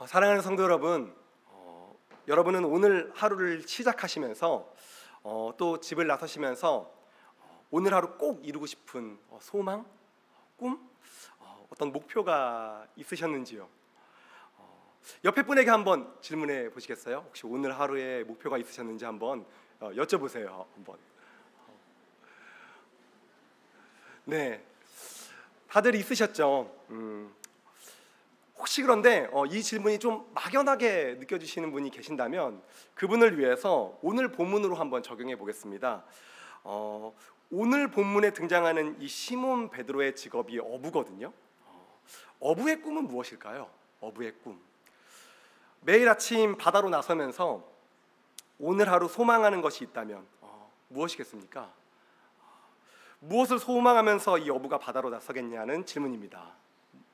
사랑하는 성도 여러분, 여러분은 오늘 하루를 시작하시면서 또 집을 나서시면서 오늘 하루 꼭 이루고 싶은 소망, 꿈, 어떤 목표가 있으셨는지요? 옆에 분에게 한번 질문해 보시겠어요? 혹시 오늘 하루에 목표가 있으셨는지 한번 여쭤보세요. 한번. 네, 다들 있으셨죠? 혹시 그런데 이 질문이 좀 막연하게 느껴지시는 분이 계신다면 그분을 위해서 오늘 본문으로 한번 적용해 보겠습니다. 오늘 본문에 등장하는 이 시몬 베드로의 직업이 어부거든요. 어부의 꿈은 무엇일까요? 어부의 꿈. 매일 아침 바다로 나서면서 오늘 하루 소망하는 것이 있다면 무엇이겠습니까? 무엇을 소망하면서 이 어부가 바다로 나서겠냐는 질문입니다.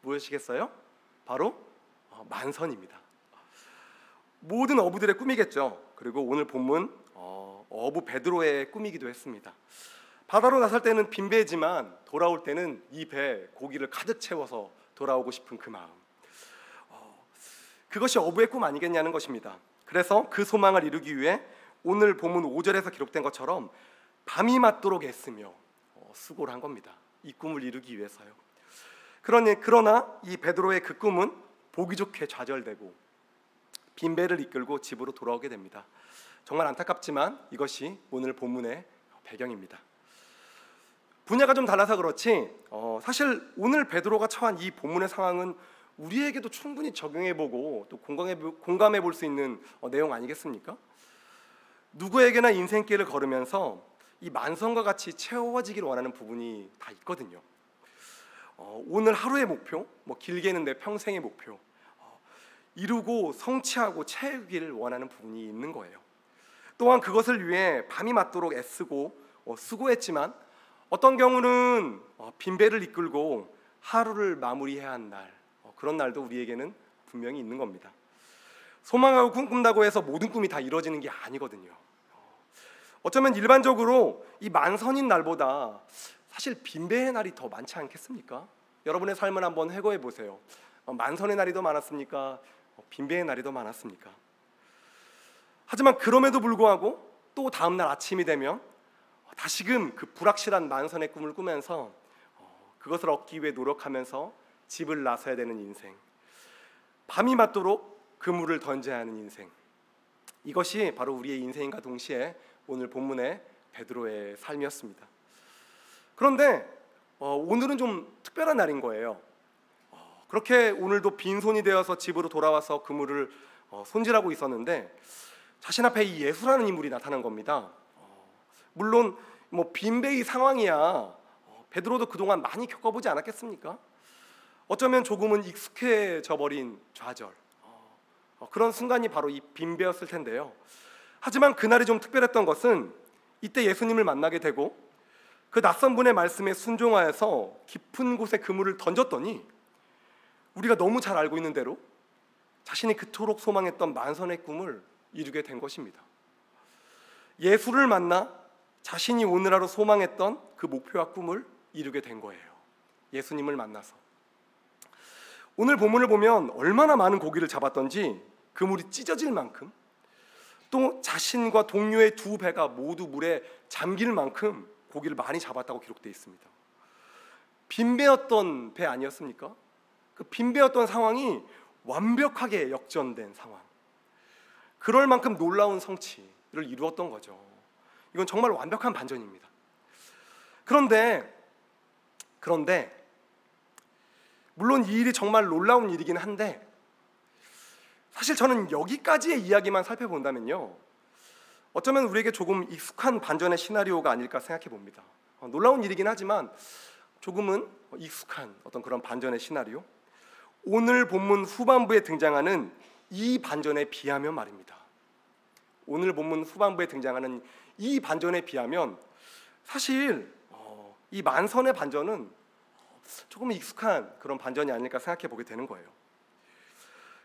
무엇이겠어요? 바로 만선입니다. 모든 어부들의 꿈이겠죠. 그리고 오늘 본문 어부 베드로의 꿈이기도 했습니다. 바다로 나설 때는 빈배지만 돌아올 때는 이 배에 고기를 가득 채워서 돌아오고 싶은 그 마음, 그것이 어부의 꿈 아니겠냐는 것입니다. 그래서 그 소망을 이루기 위해 오늘 본문 5절에서 기록된 것처럼 밤이 맞도록 애쓰며 수고를 한 겁니다. 이 꿈을 이루기 위해서요. 그러나 이 베드로의 그 꿈은 보기 좋게 좌절되고 빈배를 이끌고 집으로 돌아오게 됩니다. 정말 안타깝지만 이것이 오늘 본문의 배경입니다. 분야가 좀 달라서 그렇지 사실 오늘 베드로가 처한 이 본문의 상황은 우리에게도 충분히 적용해보고 또 공감해볼 수 있는 내용 아니겠습니까? 누구에게나 인생길을 걸으면서 이 만선과 같이 채워지기를 원하는 부분이 다 있거든요. 오늘 하루의 목표, 길게는 내 평생의 목표, 이루고 성취하고 채우기를 원하는 부분이 있는 거예요. 또한 그것을 위해 밤이 맞도록 애쓰고 수고했지만 어떤 경우는 빈배를 이끌고 하루를 마무리해야 한 날, 그런 날도 우리에게는 분명히 있는 겁니다. 소망하고 꿈꾼다고 해서 모든 꿈이 다 이루어지는 게 아니거든요. 어쩌면 일반적으로 이 만선인 날보다 사실 빈배의 날이 더 많지 않겠습니까? 여러분의 삶을 한번 회고해 보세요. 만선의 날이 더 많았습니까? 빈배의 날이 더 많았습니까? 하지만 그럼에도 불구하고 또 다음 날 아침이 되면 다시금 그 불확실한 만선의 꿈을 꾸면서 그것을 얻기 위해 노력하면서 집을 나서야 되는 인생, 밤이 맞도록 그물을 던져야 하는 인생, 이것이 바로 우리의 인생과 동시에 오늘 본문의 베드로의 삶이었습니다. 그런데 오늘은 좀 특별한 날인 거예요. 그렇게 오늘도 빈손이 되어서 집으로 돌아와서 그물을 손질하고 있었는데 자신 앞에 이 예수라는 인물이 나타난 겁니다. 물론 빈배의 상황이야 베드로도 그동안 많이 겪어보지 않았겠습니까? 어쩌면 조금은 익숙해져 버린 좌절, 그런 순간이 바로 이 빈배였을 텐데요. 하지만 그날이 좀 특별했던 것은 이때 예수님을 만나게 되고 그 낯선 분의 말씀에 순종하여서 깊은 곳에 그물을 던졌더니 우리가 너무 잘 알고 있는 대로 자신이 그토록 소망했던 만선의 꿈을 이루게 된 것입니다. 예수를 만나 자신이 오늘 하루 소망했던 그 목표와 꿈을 이루게 된 거예요. 예수님을 만나서. 오늘 본문을 보면 얼마나 많은 고기를 잡았던지 그물이 찢어질 만큼, 또 자신과 동료의 두 배가 모두 물에 잠길 만큼 고기를 많이 잡았다고 기록되어 있습니다. 빈배였던 배 아니었습니까? 그 빈배였던 상황이 완벽하게 역전된 상황, 그럴 만큼 놀라운 성취를 이루었던 거죠. 이건 정말 완벽한 반전입니다. 그런데 물론 이 일이 정말 놀라운 일이긴 한데 사실 저는 여기까지의 이야기만 살펴본다면요, 어쩌면 우리에게 조금 익숙한 반전의 시나리오가 아닐까 생각해 봅니다. 놀라운 일이긴 하지만 조금은 익숙한 어떤 그런 반전의 시나리오, 오늘 본문 후반부에 등장하는 이 반전에 비하면 말입니다. 오늘 본문 후반부에 등장하는 이 반전에 비하면 사실 이 만선의 반전은 조금 익숙한 그런 반전이 아닐까 생각해 보게 되는 거예요.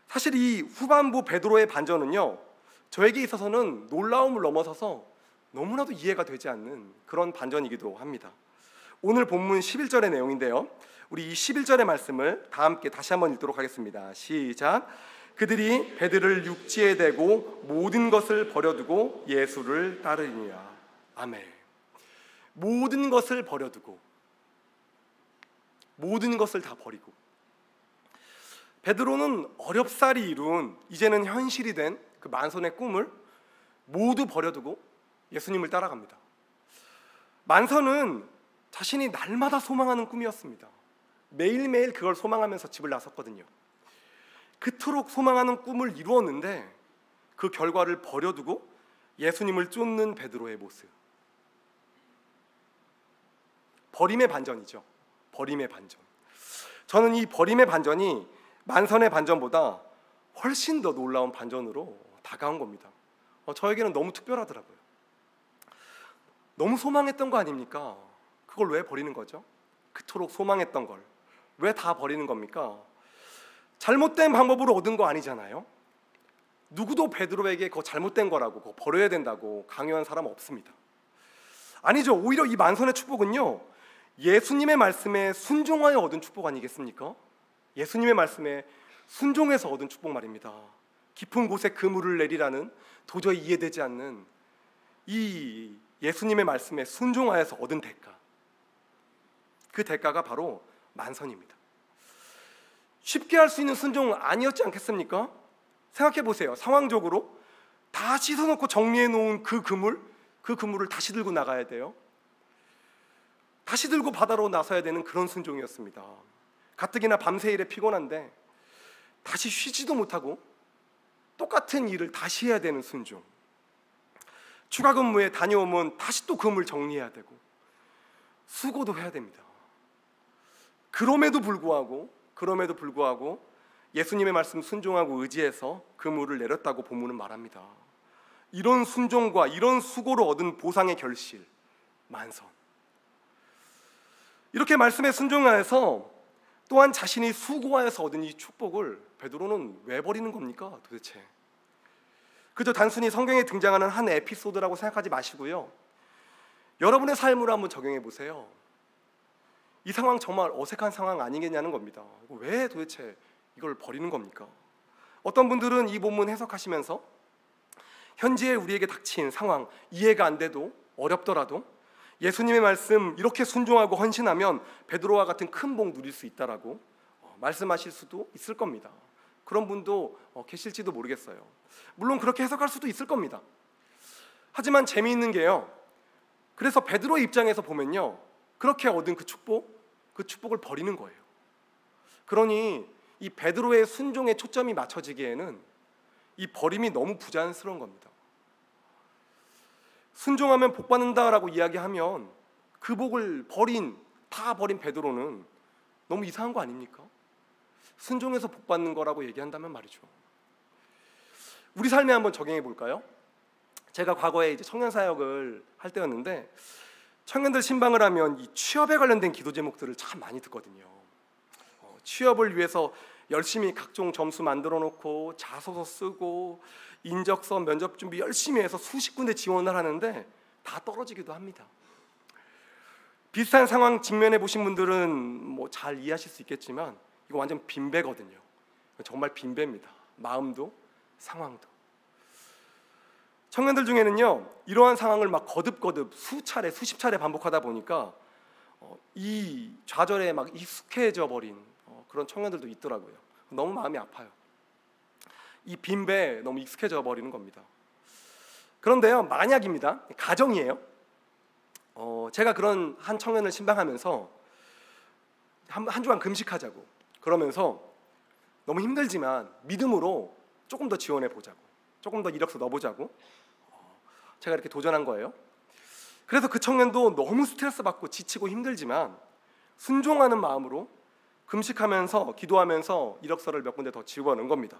사실 이 후반부 베드로의 반전은요, 저에게 있어서는 놀라움을 넘어서서 너무나도 이해가 되지 않는 그런 반전이기도 합니다. 오늘 본문 11절의 내용인데요, 우리 이 11절의 말씀을 다 함께 다시 한번 읽도록 하겠습니다. 시작. 그들이 배들을 육지에 대고 모든 것을 버려두고 예수를 따르니라. 아멘. 모든 것을 버려두고, 모든 것을 다 버리고, 베드로는 어렵사리 이룬, 이제는 현실이 된 그 만선의 꿈을 모두 버려두고 예수님을 따라갑니다. 만선은 자신이 날마다 소망하는 꿈이었습니다. 매일매일 그걸 소망하면서 집을 나섰거든요. 그토록 소망하는 꿈을 이루었는데 그 결과를 버려두고 예수님을 쫓는 베드로의 모습, 버림의 반전이죠. 버림의 반전. 저는 이 버림의 반전이 만선의 반전보다 훨씬 더 놀라운 반전으로 다가온 겁니다. 저에게는 너무 특별하더라고요. 너무 소망했던 거 아닙니까? 그걸 왜 버리는 거죠? 그토록 소망했던 걸 왜 다 버리는 겁니까? 잘못된 방법으로 얻은 거 아니잖아요. 누구도 베드로에게 그거 잘못된 거라고, 그거 버려야 된다고 강요한 사람 없습니다. 아니죠. 오히려 이 만선의 축복은요, 예수님의 말씀에 순종하여 얻은 축복 아니겠습니까? 예수님의 말씀에 순종해서 얻은 축복 말입니다. 깊은 곳에 그물을 내리라는 도저히 이해되지 않는 이 예수님의 말씀에 순종하여서 얻은 대가, 그 대가가 바로 만선입니다. 쉽게 할 수 있는 순종은 아니었지 않겠습니까? 생각해 보세요. 상황적으로 다 씻어놓고 정리해 놓은 그 그물을 다시 들고 나가야 돼요. 다시 들고 바다로 나서야 되는 그런 순종이었습니다. 가뜩이나 밤새 일에 피곤한데 다시 쉬지도 못하고 똑같은 일을 다시 해야 되는 순종. 추가 근무에 다녀오면 다시 또 그물 정리해야 되고 수고도 해야 됩니다. 그럼에도 불구하고 예수님의 말씀 순종하고 의지해서 그물을 내렸다고 본문은 말합니다. 이런 순종과 이런 수고로 얻은 보상의 결실, 만선. 이렇게 말씀에 순종하여서 또한 자신이 수고하여서 얻은 이 축복을 베드로는 왜 버리는 겁니까? 도대체 그저 단순히 성경에 등장하는 한 에피소드라고 생각하지 마시고요, 여러분의 삶으로 한번 적용해 보세요. 이 상황 정말 어색한 상황 아니겠냐는 겁니다. 왜 도대체 이걸 버리는 겁니까? 어떤 분들은 이 본문 해석하시면서 현재의 우리에게 닥친 상황 이해가 안 돼도, 어렵더라도 예수님의 말씀 이렇게 순종하고 헌신하면 베드로와 같은 큰 복 누릴 수 있다라고 말씀하실 수도 있을 겁니다. 그런 분도 계실지도 모르겠어요. 물론 그렇게 해석할 수도 있을 겁니다. 하지만 재미있는 게요, 그래서 베드로의 입장에서 보면요, 그렇게 얻은 그 축복을 버리는 거예요. 그러니 이 베드로의 순종에 초점이 맞춰지기에는 이 버림이 너무 부자연스러운 겁니다. 순종하면 복 받는다라고 이야기하면 그 복을 다 버린 베드로는 너무 이상한 거 아닙니까? 순종해서 복 받는 거라고 얘기한다면 말이죠. 우리 삶에 한번 적용해 볼까요? 제가 과거에 이제 청년 사역을 할 때였는데 청년들 신방을 하면 이 취업에 관련된 기도 제목들을 참 많이 듣거든요. 취업을 위해서 열심히 각종 점수 만들어 놓고 자소서 쓰고 인적서 면접 준비 열심히 해서 수십 군데 지원을 하는데 다 떨어지기도 합니다. 비슷한 상황 직면해 보신 분들은 뭐 잘 이해하실 수 있겠지만 이거 완전 빈배거든요. 정말 빈배입니다. 마음도 상황도. 청년들 중에는요, 이러한 상황을 막 거듭 수십 차례 반복하다 보니까 이 좌절에 막 익숙해져 버린 그런 청년들도 있더라고요. 너무 마음이 아파요. 이 빈배에 너무 익숙해져 버리는 겁니다. 그런데요, 만약입니다. 가정이에요. 제가 그런 한 청년을 신방하면서 한 주간 금식하자고 그러면서 너무 힘들지만 믿음으로 조금 더 지원해 보자고, 조금 더 이력서 넣어보자고 제가 이렇게 도전한 거예요. 그래서 그 청년도 너무 스트레스 받고 지치고 힘들지만 순종하는 마음으로 금식하면서 기도하면서 이력서를 몇 군데 더 지원한 겁니다.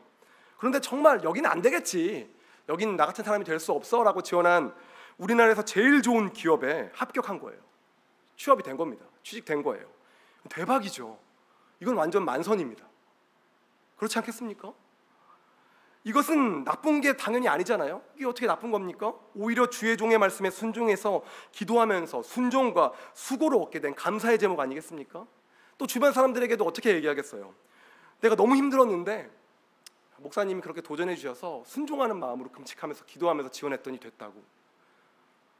그런데 정말 여기는 안 되겠지, 여기는 나 같은 사람이 될 수 없어 라고 지원한 우리나라에서 제일 좋은 기업에 합격한 거예요. 취업이 된 겁니다. 취직된 거예요. 대박이죠. 이건 완전 만선입니다. 그렇지 않겠습니까? 이것은 나쁜 게 당연히 아니잖아요. 이게 어떻게 나쁜 겁니까? 오히려 주의 종의 말씀에 순종해서 기도하면서 순종과 수고로 얻게 된 감사의 제목 아니겠습니까? 또 주변 사람들에게도 어떻게 얘기하겠어요? 내가 너무 힘들었는데 목사님이 그렇게 도전해 주셔서 순종하는 마음으로 금식하면서 기도하면서 지원했더니 됐다고.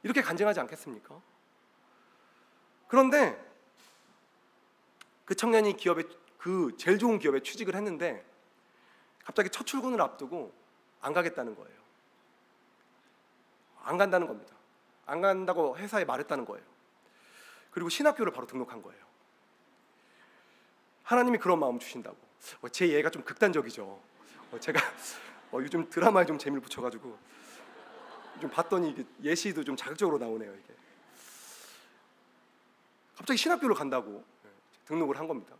이렇게 간증하지 않겠습니까? 그런데 그 청년이 기업에, 그 제일 좋은 기업에 취직을 했는데 갑자기 첫 출근을 앞두고 안 가겠다는 거예요. 안 간다는 겁니다. 안 간다고 회사에 말했다는 거예요. 그리고 신학교를 바로 등록한 거예요. 하나님이 그런 마음 주신다고. 제 예가 좀 극단적이죠. 제가 요즘 드라마에 좀 재미를 붙여가지고 좀 봤더니 이게 예시도 좀 자극적으로 나오네요. 이게 갑자기 신학교를 간다고 등록을 한 겁니다.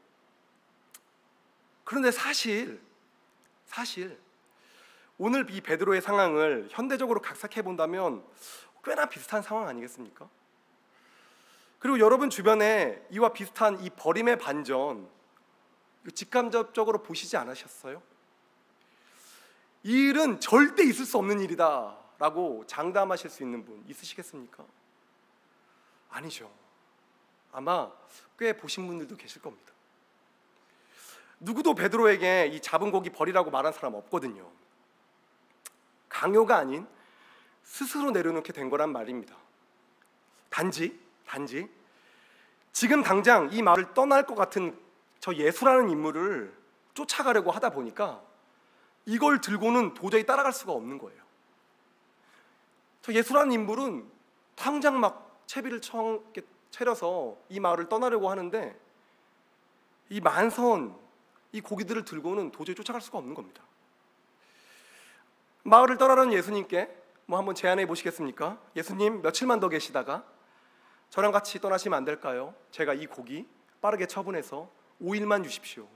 그런데 사실 오늘 이 베드로의 상황을 현대적으로 각색해 본다면 꽤나 비슷한 상황 아니겠습니까? 그리고 여러분 주변에 이와 비슷한 이 버림의 반전 직감적으로 보시지 않으셨어요? 이 일은 절대 있을 수 없는 일이다 라고 장담하실 수 있는 분 있으시겠습니까? 아니죠. 아마 꽤 보신 분들도 계실 겁니다. 누구도 베드로에게 이 잡은 고기 버리라고 말한 사람 없거든요. 강요가 아닌 스스로 내려놓게 된 거란 말입니다. 단지 지금 당장 이 마을을 떠날 것 같은 저 예수라는 인물을 쫓아가려고 하다 보니까 이걸 들고는 도저히 따라갈 수가 없는 거예요. 저 예수라는 인물은 당장 막 채비를 차려서 이 마을을 떠나려고 하는데 이 만선, 이 고기들을 들고는 도저히 쫓아갈 수가 없는 겁니다. 마을을 떠나려는 예수님께 한번 제안해 보시겠습니까? 예수님, 며칠만 더 계시다가 저랑 같이 떠나시면 안 될까요? 제가 이 고기 빠르게 처분해서 5일만 주십시오.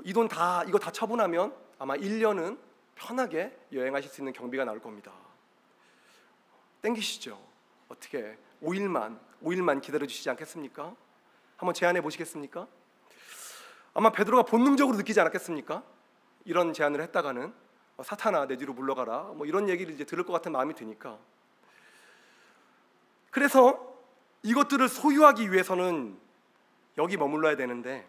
이거 다 처분하면 아마 1년은 편하게 여행하실 수 있는 경비가 나올 겁니다. 땡기시죠? 어떻게 5일만 기다려 주시지 않겠습니까? 한번 제안해 보시겠습니까? 아마 베드로가 본능적으로 느끼지 않았겠습니까? 이런 제안을 했다가는 사탄아 내 뒤로 물러가라 이런 얘기를 이제 들을 것 같은 마음이 드니까. 그래서 이것들을 소유하기 위해서는 여기 머물러야 되는데,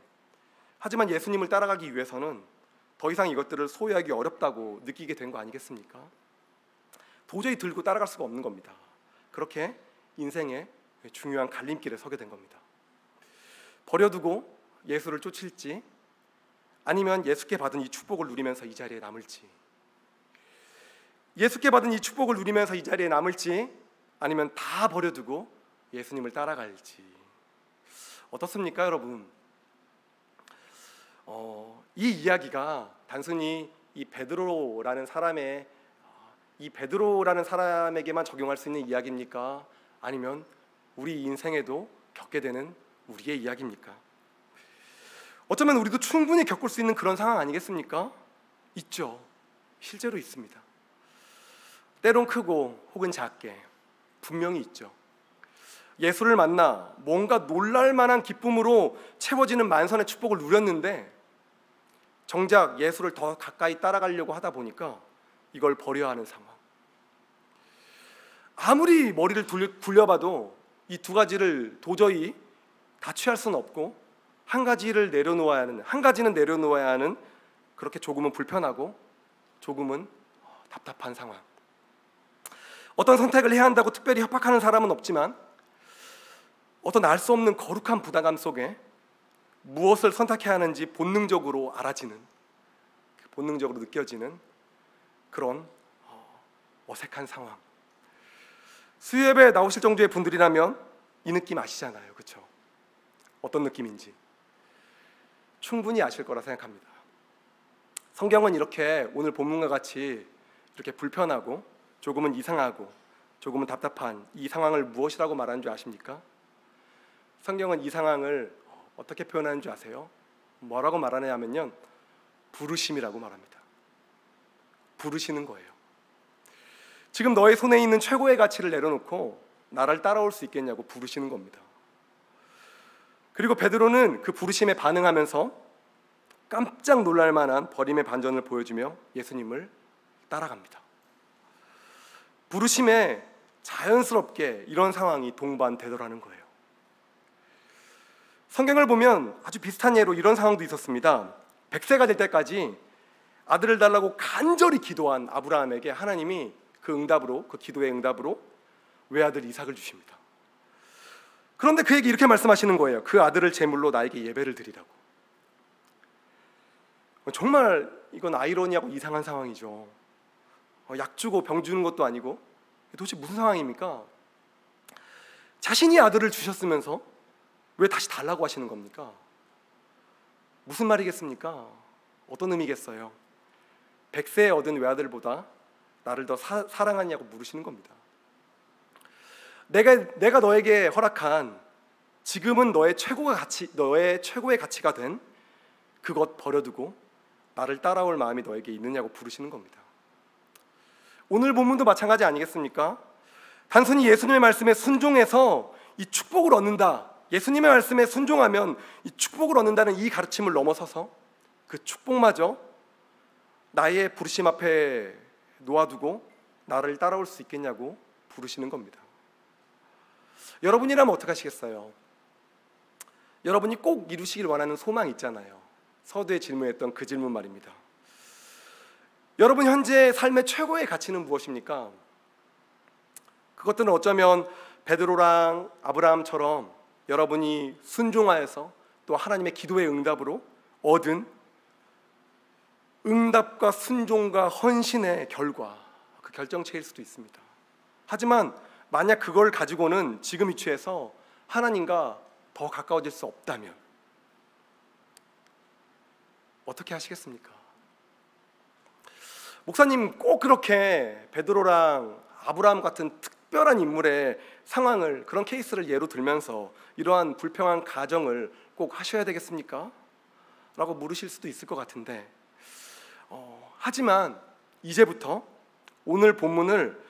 하지만 예수님을 따라가기 위해서는 더 이상 이것들을 소유하기 어렵다고 느끼게 된 거 아니겠습니까? 도저히 들고 따라갈 수가 없는 겁니다. 그렇게 인생의 중요한 갈림길에 서게 된 겁니다. 버려두고 예수를 쫓을지, 아니면 예수께 받은 이 축복을 누리면서 이 자리에 남을지, 예수께 받은 이 축복을 누리면서 이 자리에 남을지, 아니면 다 버려두고 예수님을 따라갈지. 어떻습니까, 여러분? 이 이야기가 단순히 이 베드로라는 사람에게만 적용할 수 있는 이야기입니까? 아니면 우리 인생에도 겪게 되는 우리의 이야기입니까? 어쩌면 우리도 충분히 겪을 수 있는 그런 상황 아니겠습니까? 있죠. 실제로 있습니다. 때론 크고 혹은 작게 분명히 있죠. 예수를 만나 뭔가 놀랄만한 기쁨으로 채워지는 만선의 축복을 누렸는데 정작 예수를 더 가까이 따라가려고 하다 보니까 이걸 버려야 하는 상황. 아무리 머리를 굴려봐도 이 두 가지를 도저히 다 취할 수는 없고 한 가지는 내려놓아야 하는 그렇게 조금은 불편하고 조금은 답답한 상황. 어떤 선택을 해야 한다고 특별히 협박하는 사람은 없지만 어떤 알 수 없는 거룩한 부담감 속에 무엇을 선택해야 하는지 본능적으로 알아지는, 본능적으로 느껴지는 그런 어색한 상황. 수요예배 나오실 정도의 분들이라면 이 느낌 아시잖아요, 그렇죠? 어떤 느낌인지 충분히 아실 거라 생각합니다. 성경은 이렇게 오늘 본문과 같이 이렇게 불편하고 조금은 이상하고 조금은 답답한 이 상황을 무엇이라고 말하는 줄 아십니까? 성경은 이 상황을 어떻게 표현하는 줄 아세요? 뭐라고 말하냐면요, 부르심이라고 말합니다. 부르시는 거예요. 지금 너의 손에 있는 최고의 가치를 내려놓고 나를 따라올 수 있겠냐고 부르시는 겁니다. 그리고 베드로는 그 부르심에 반응하면서 깜짝 놀랄 만한 버림의 반전을 보여주며 예수님을 따라갑니다. 부르심에 자연스럽게 이런 상황이 동반되더라는 거예요. 성경을 보면 아주 비슷한 예로 이런 상황도 있었습니다. 100세가 될 때까지 아들을 달라고 간절히 기도한 아브라함에게 하나님이 그 기도의 응답으로 외아들 이삭을 주십니다. 그런데 그에게 이렇게 말씀하시는 거예요. 그 아들을 제물로 나에게 예배를 드리라고. 정말 이건 아이러니하고 이상한 상황이죠. 약 주고 병 주는 것도 아니고 도대체 무슨 상황입니까? 자신이 아들을 주셨으면서 왜 다시 달라고 하시는 겁니까? 무슨 말이겠습니까? 어떤 의미겠어요? 100세에 얻은 외아들보다 나를 더 사랑하냐고 물으시는 겁니다. 내가 너에게 허락한 지금은 너의 최고의 가치가 된 그것 버려두고 나를 따라올 마음이 너에게 있느냐고 부르시는 겁니다. 오늘 본문도 마찬가지 아니겠습니까? 단순히 예수님의 말씀에 순종해서 이 축복을 얻는다, 예수님의 말씀에 순종하면 이 축복을 얻는다는 이 가르침을 넘어서서 그 축복마저 나의 부르심 앞에 놓아두고 나를 따라올 수 있겠냐고 부르시는 겁니다. 여러분이라면 어떻게 하시겠어요? 여러분이 꼭 이루시길 원하는 소망이 있잖아요. 서두에 질문했던 그 질문 말입니다. 여러분 현재 삶의 최고의 가치는 무엇입니까? 그것들은 어쩌면 베드로랑 아브라함처럼 여러분이 순종하여서 또 하나님의 기도의 응답으로 얻은 응답과 순종과 헌신의 결과, 그 결정체일 수도 있습니다. 하지만 만약 그걸 가지고는 지금 위치에서 하나님과 더 가까워질 수 없다면 어떻게 하시겠습니까? 목사님 꼭 그렇게 베드로랑 아브라함 같은 특별한 인물의 상황을, 그런 케이스를 예로 들면서 이러한 불평한 가정을 꼭 하셔야 되겠습니까? 라고 물으실 수도 있을 것 같은데 하지만 이제부터 오늘 본문을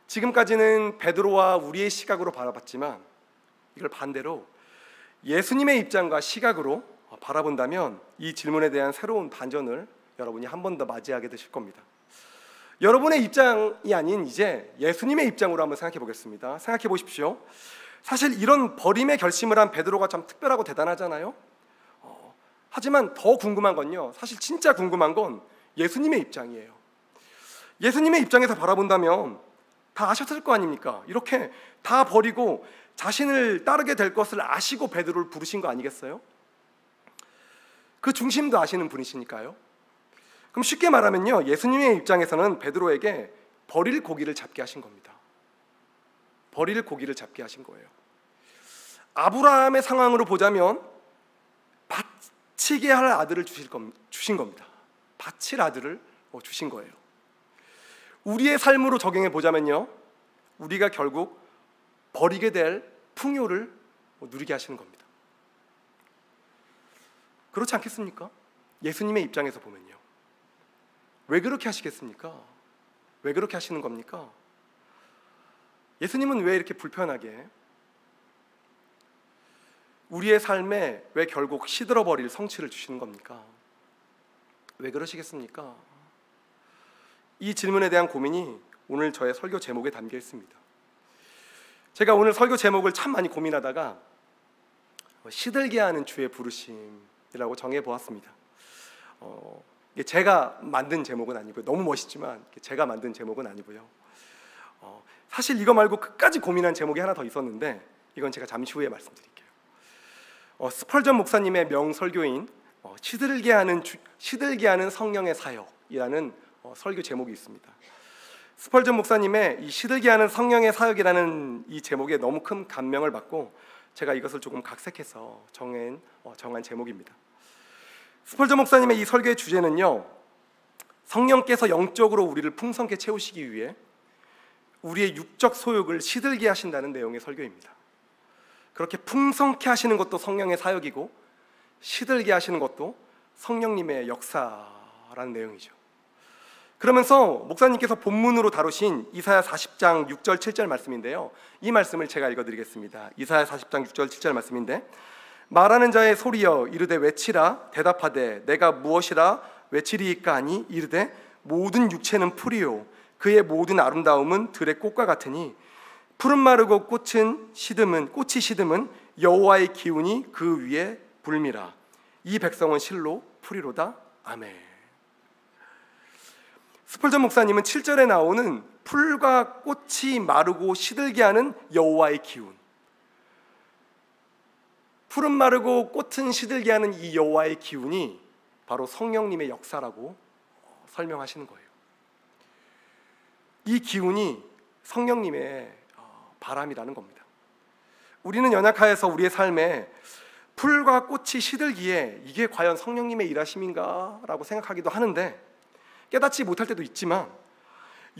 지금까지는 베드로와 우리의 시각으로 바라봤지만 이걸 반대로 예수님의 입장과 시각으로 바라본다면 이 질문에 대한 새로운 반전을 여러분이 한 번 더 맞이하게 되실 겁니다. 여러분의 입장이 아닌 이제 예수님의 입장으로 한번 생각해 보겠습니다. 생각해 보십시오. 사실 이런 버림의 결심을 한 베드로가 참 특별하고 대단하잖아요. 하지만 더 궁금한 건요, 사실 진짜 궁금한 건 예수님의 입장이에요. 예수님의 입장에서 바라본다면 다 아셨을 거 아닙니까? 이렇게 다 버리고 자신을 따르게 될 것을 아시고 베드로를 부르신 거 아니겠어요? 그 중심도 아시는 분이시니까요. 그럼 쉽게 말하면요, 예수님의 입장에서는 베드로에게 버릴 고기를 잡게 하신 겁니다. 버릴 고기를 잡게 하신 거예요. 아브라함의 상황으로 보자면 바치게 할 아들을 주신 겁니다. 바칠 아들을 주신 거예요. 우리의 삶으로 적용해 보자면요, 우리가 결국 버리게 될 풍요를 누리게 하시는 겁니다. 그렇지 않겠습니까? 예수님의 입장에서 보면요. 왜 그렇게 하시겠습니까? 왜 그렇게 하시는 겁니까? 예수님은 왜 이렇게 불편하게 우리의 삶에 왜 결국 시들어버릴 성취를 주시는 겁니까? 왜 그러시겠습니까? 이 질문에 대한 고민이 오늘 저의 설교 제목에 담겨 있습니다. 제가 오늘 설교 제목을 참 많이 고민하다가 시들게 하는 주의 부르심이라고 정해보았습니다. 이게 제가 만든 제목은 아니고요. 너무 멋있지만 제가 만든 제목은 아니고요. 사실 이거 말고 끝까지 고민한 제목이 하나 더 있었는데 이건 제가 잠시 후에 말씀드릴게요. 스펄전 목사님의 명설교인 시들게 하는 성령의 사역이라는 설교 제목이 있습니다. 스펄전 목사님의 이 시들게 하는 성령의 사역이라는 이 제목에 너무 큰 감명을 받고 제가 이것을 조금 각색해서 정한 제목입니다. 스펄전 목사님의 이 설교의 주제는요, 성령께서 영적으로 우리를 풍성케 채우시기 위해 우리의 육적 소욕을 시들게 하신다는 내용의 설교입니다. 그렇게 풍성케 하시는 것도 성령의 사역이고 시들게 하시는 것도 성령님의 역사라는 내용이죠. 그러면서 목사님께서 본문으로 다루신 이사야 40장 6절 7절 말씀인데요, 이 말씀을 제가 읽어드리겠습니다. 이사야 40장 6절 7절 말씀인데, 말하는 자의 소리여 이르되 외치라. 대답하되 내가 무엇이라 외치리이까 하니 이르되 모든 육체는 풀이요 그의 모든 아름다움은 들의 꽃과 같으니 푸른 마르고 꽃이 시듬은 여호와의 기운이 그 위에 불미라. 이 백성은 실로 풀이로다. 아멘. 스펄전 목사님은 7절에 나오는 풀과 꽃이 마르고 시들게 하는 여호와의 기운, 풀은 마르고 꽃은 시들게 하는 이 여호와의 기운이 바로 성령님의 역사라고 설명하시는 거예요. 이 기운이 성령님의 바람이라는 겁니다. 우리는 연약하여서 우리의 삶에 풀과 꽃이 시들기에 이게 과연 성령님의 일하심인가 라고 생각하기도 하는데, 깨닫지 못할 때도 있지만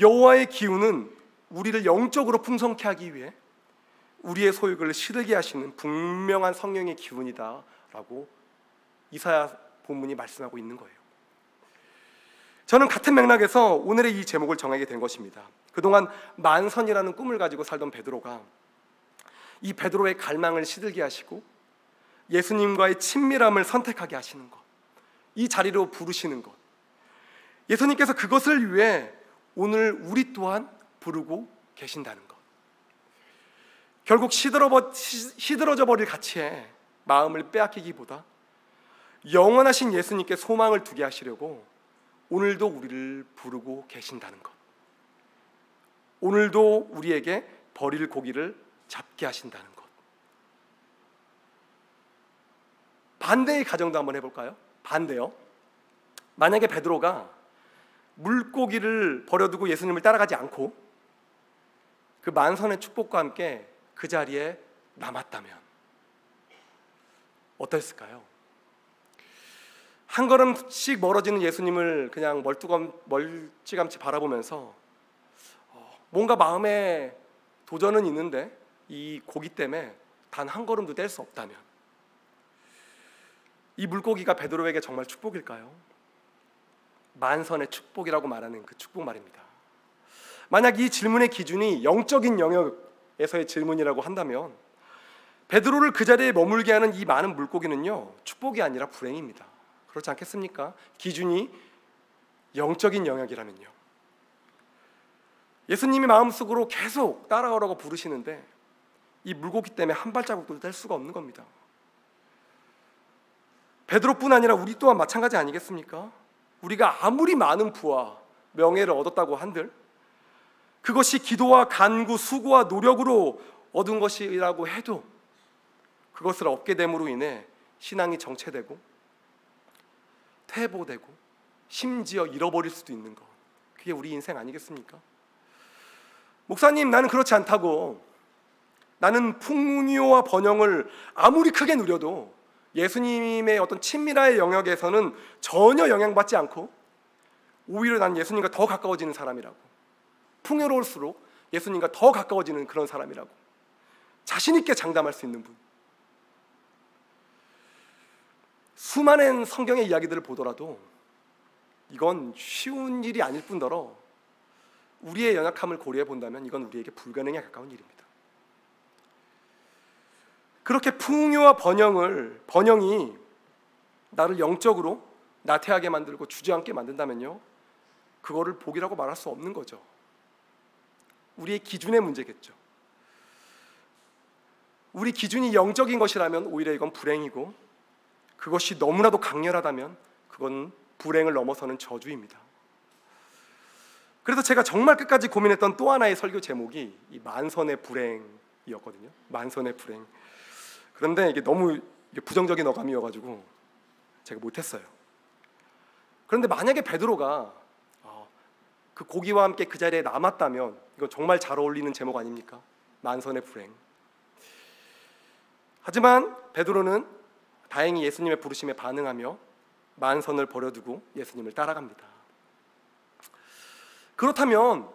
여호와의 기운은 우리를 영적으로 풍성케 하기 위해 우리의 소욕을 시들게 하시는 분명한 성령의 기운이다 라고 이사야 본문이 말씀하고 있는 거예요. 저는 같은 맥락에서 오늘의 이 제목을 정하게 된 것입니다. 그동안 만선이라는 꿈을 가지고 살던 베드로가 이 베드로의 갈망을 시들게 하시고 예수님과의 친밀함을 선택하게 하시는 것, 이 자리로 부르시는 것, 예수님께서 그것을 위해 오늘 우리 또한 부르고 계신다는 것, 결국 시들어져 버릴 가치에 마음을 빼앗기기보다 영원하신 예수님께 소망을 두게 하시려고 오늘도 우리를 부르고 계신다는 것, 오늘도 우리에게 버릴 고기를 잡게 하신다는 것. 반대의 가정도 한번 해볼까요? 반대요. 만약에 베드로가 물고기를 버려두고 예수님을 따라가지 않고 그 만선의 축복과 함께 그 자리에 남았다면 어땠을까요? 한 걸음씩 멀어지는 예수님을 그냥 멀찌감치 바라보면서 뭔가 마음에 도전은 있는데 이 고기 때문에 단 한 걸음도 뗄 수 없다면, 이 물고기가 베드로에게 정말 축복일까요? 만선의 축복이라고 말하는 그 축복 말입니다. 만약 이 질문의 기준이 영적인 영역에서의 질문이라고 한다면 베드로를 그 자리에 머물게 하는 이 많은 물고기는요, 축복이 아니라 불행입니다. 그렇지 않겠습니까? 기준이 영적인 영역이라면요. 예수님이 마음속으로 계속 따라오라고 부르시는데 이 물고기 때문에 한 발자국도 뗄 수가 없는 겁니다. 베드로뿐 아니라 우리 또한 마찬가지 아니겠습니까? 우리가 아무리 많은 부와 명예를 얻었다고 한들 그것이 기도와 간구, 수고와 노력으로 얻은 것이라고 해도 그것을 얻게 됨으로 인해 신앙이 정체되고 퇴보되고 심지어 잃어버릴 수도 있는 것, 그게 우리 인생 아니겠습니까? 목사님, 나는 그렇지 않다고, 나는 풍요와 번영을 아무리 크게 누려도 예수님의 어떤 친밀함의 영역에서는 전혀 영향받지 않고 오히려 난 예수님과 더 가까워지는 사람이라고, 풍요로울수록 예수님과 더 가까워지는 그런 사람이라고 자신 있게 장담할 수 있는 분, 수많은 성경의 이야기들을 보더라도 이건 쉬운 일이 아닐 뿐더러 우리의 연약함을 고려해 본다면 이건 우리에게 불가능에 가까운 일입니다. 그렇게 풍요와 번영이 나를 영적으로 나태하게 만들고 주저앉게 만든다면요, 그거를 복이라고 말할 수 없는 거죠. 우리의 기준의 문제겠죠. 우리 기준이 영적인 것이라면 오히려 이건 불행이고, 그것이 너무나도 강렬하다면 그건 불행을 넘어서는 저주입니다. 그래서 제가 정말 끝까지 고민했던 또 하나의 설교 제목이 이 만선의 불행이었거든요. 만선의 불행. 그런데 이게 너무 부정적인 어감이어가지고 제가 못했어요. 그런데 만약에 베드로가 그 고기와 함께 그 자리에 남았다면 이건 정말 잘 어울리는 제목 아닙니까? 만선의 불행. 하지만 베드로는 다행히 예수님의 부르심에 반응하며 만선을 버려두고 예수님을 따라갑니다. 그렇다면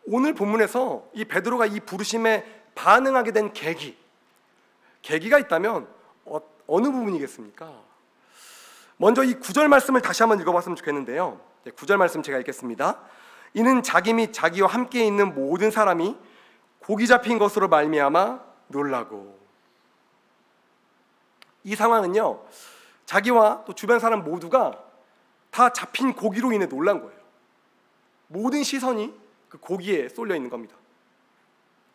오늘 본문에서 이 베드로가 이 부르심에 반응하게 된 계기가 있다면 어느 부분이겠습니까? 먼저 이 9절 말씀을 다시 한번 읽어봤으면 좋겠는데요. 9절 말씀 제가 읽겠습니다. 이는 자기 및 자기와 함께 있는 모든 사람이 고기 잡힌 것으로 말미암아 놀라고. 이 상황은요, 자기와 또 주변 사람 모두가 다 잡힌 고기로 인해 놀란 거예요. 모든 시선이 그 고기에 쏠려 있는 겁니다.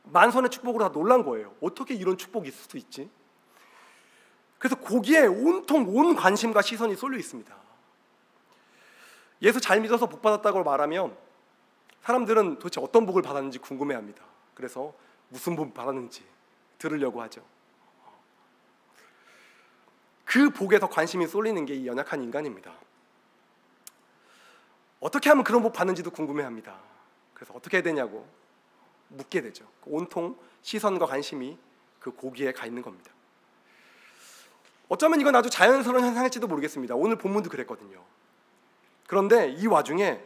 만선의 축복으로 다 놀란 거예요. 어떻게 이런 축복이 있을 수 있지? 그래서 고기에 온통 온 관심과 시선이 쏠려 있습니다. 예수 잘 믿어서 복 받았다고 말하면 사람들은 도대체 어떤 복을 받았는지 궁금해합니다. 그래서 무슨 복 받았는지 들으려고 하죠. 그 복에 더 관심이 쏠리는 게 이 연약한 인간입니다. 어떻게 하면 그런 복 받는지도 궁금해합니다. 그래서 어떻게 해야 되냐고 묻게 되죠. 온통 시선과 관심이 그 고기에 가 있는 겁니다. 어쩌면 이건 아주 자연스러운 현상일지도 모르겠습니다. 오늘 본문도 그랬거든요. 그런데 이 와중에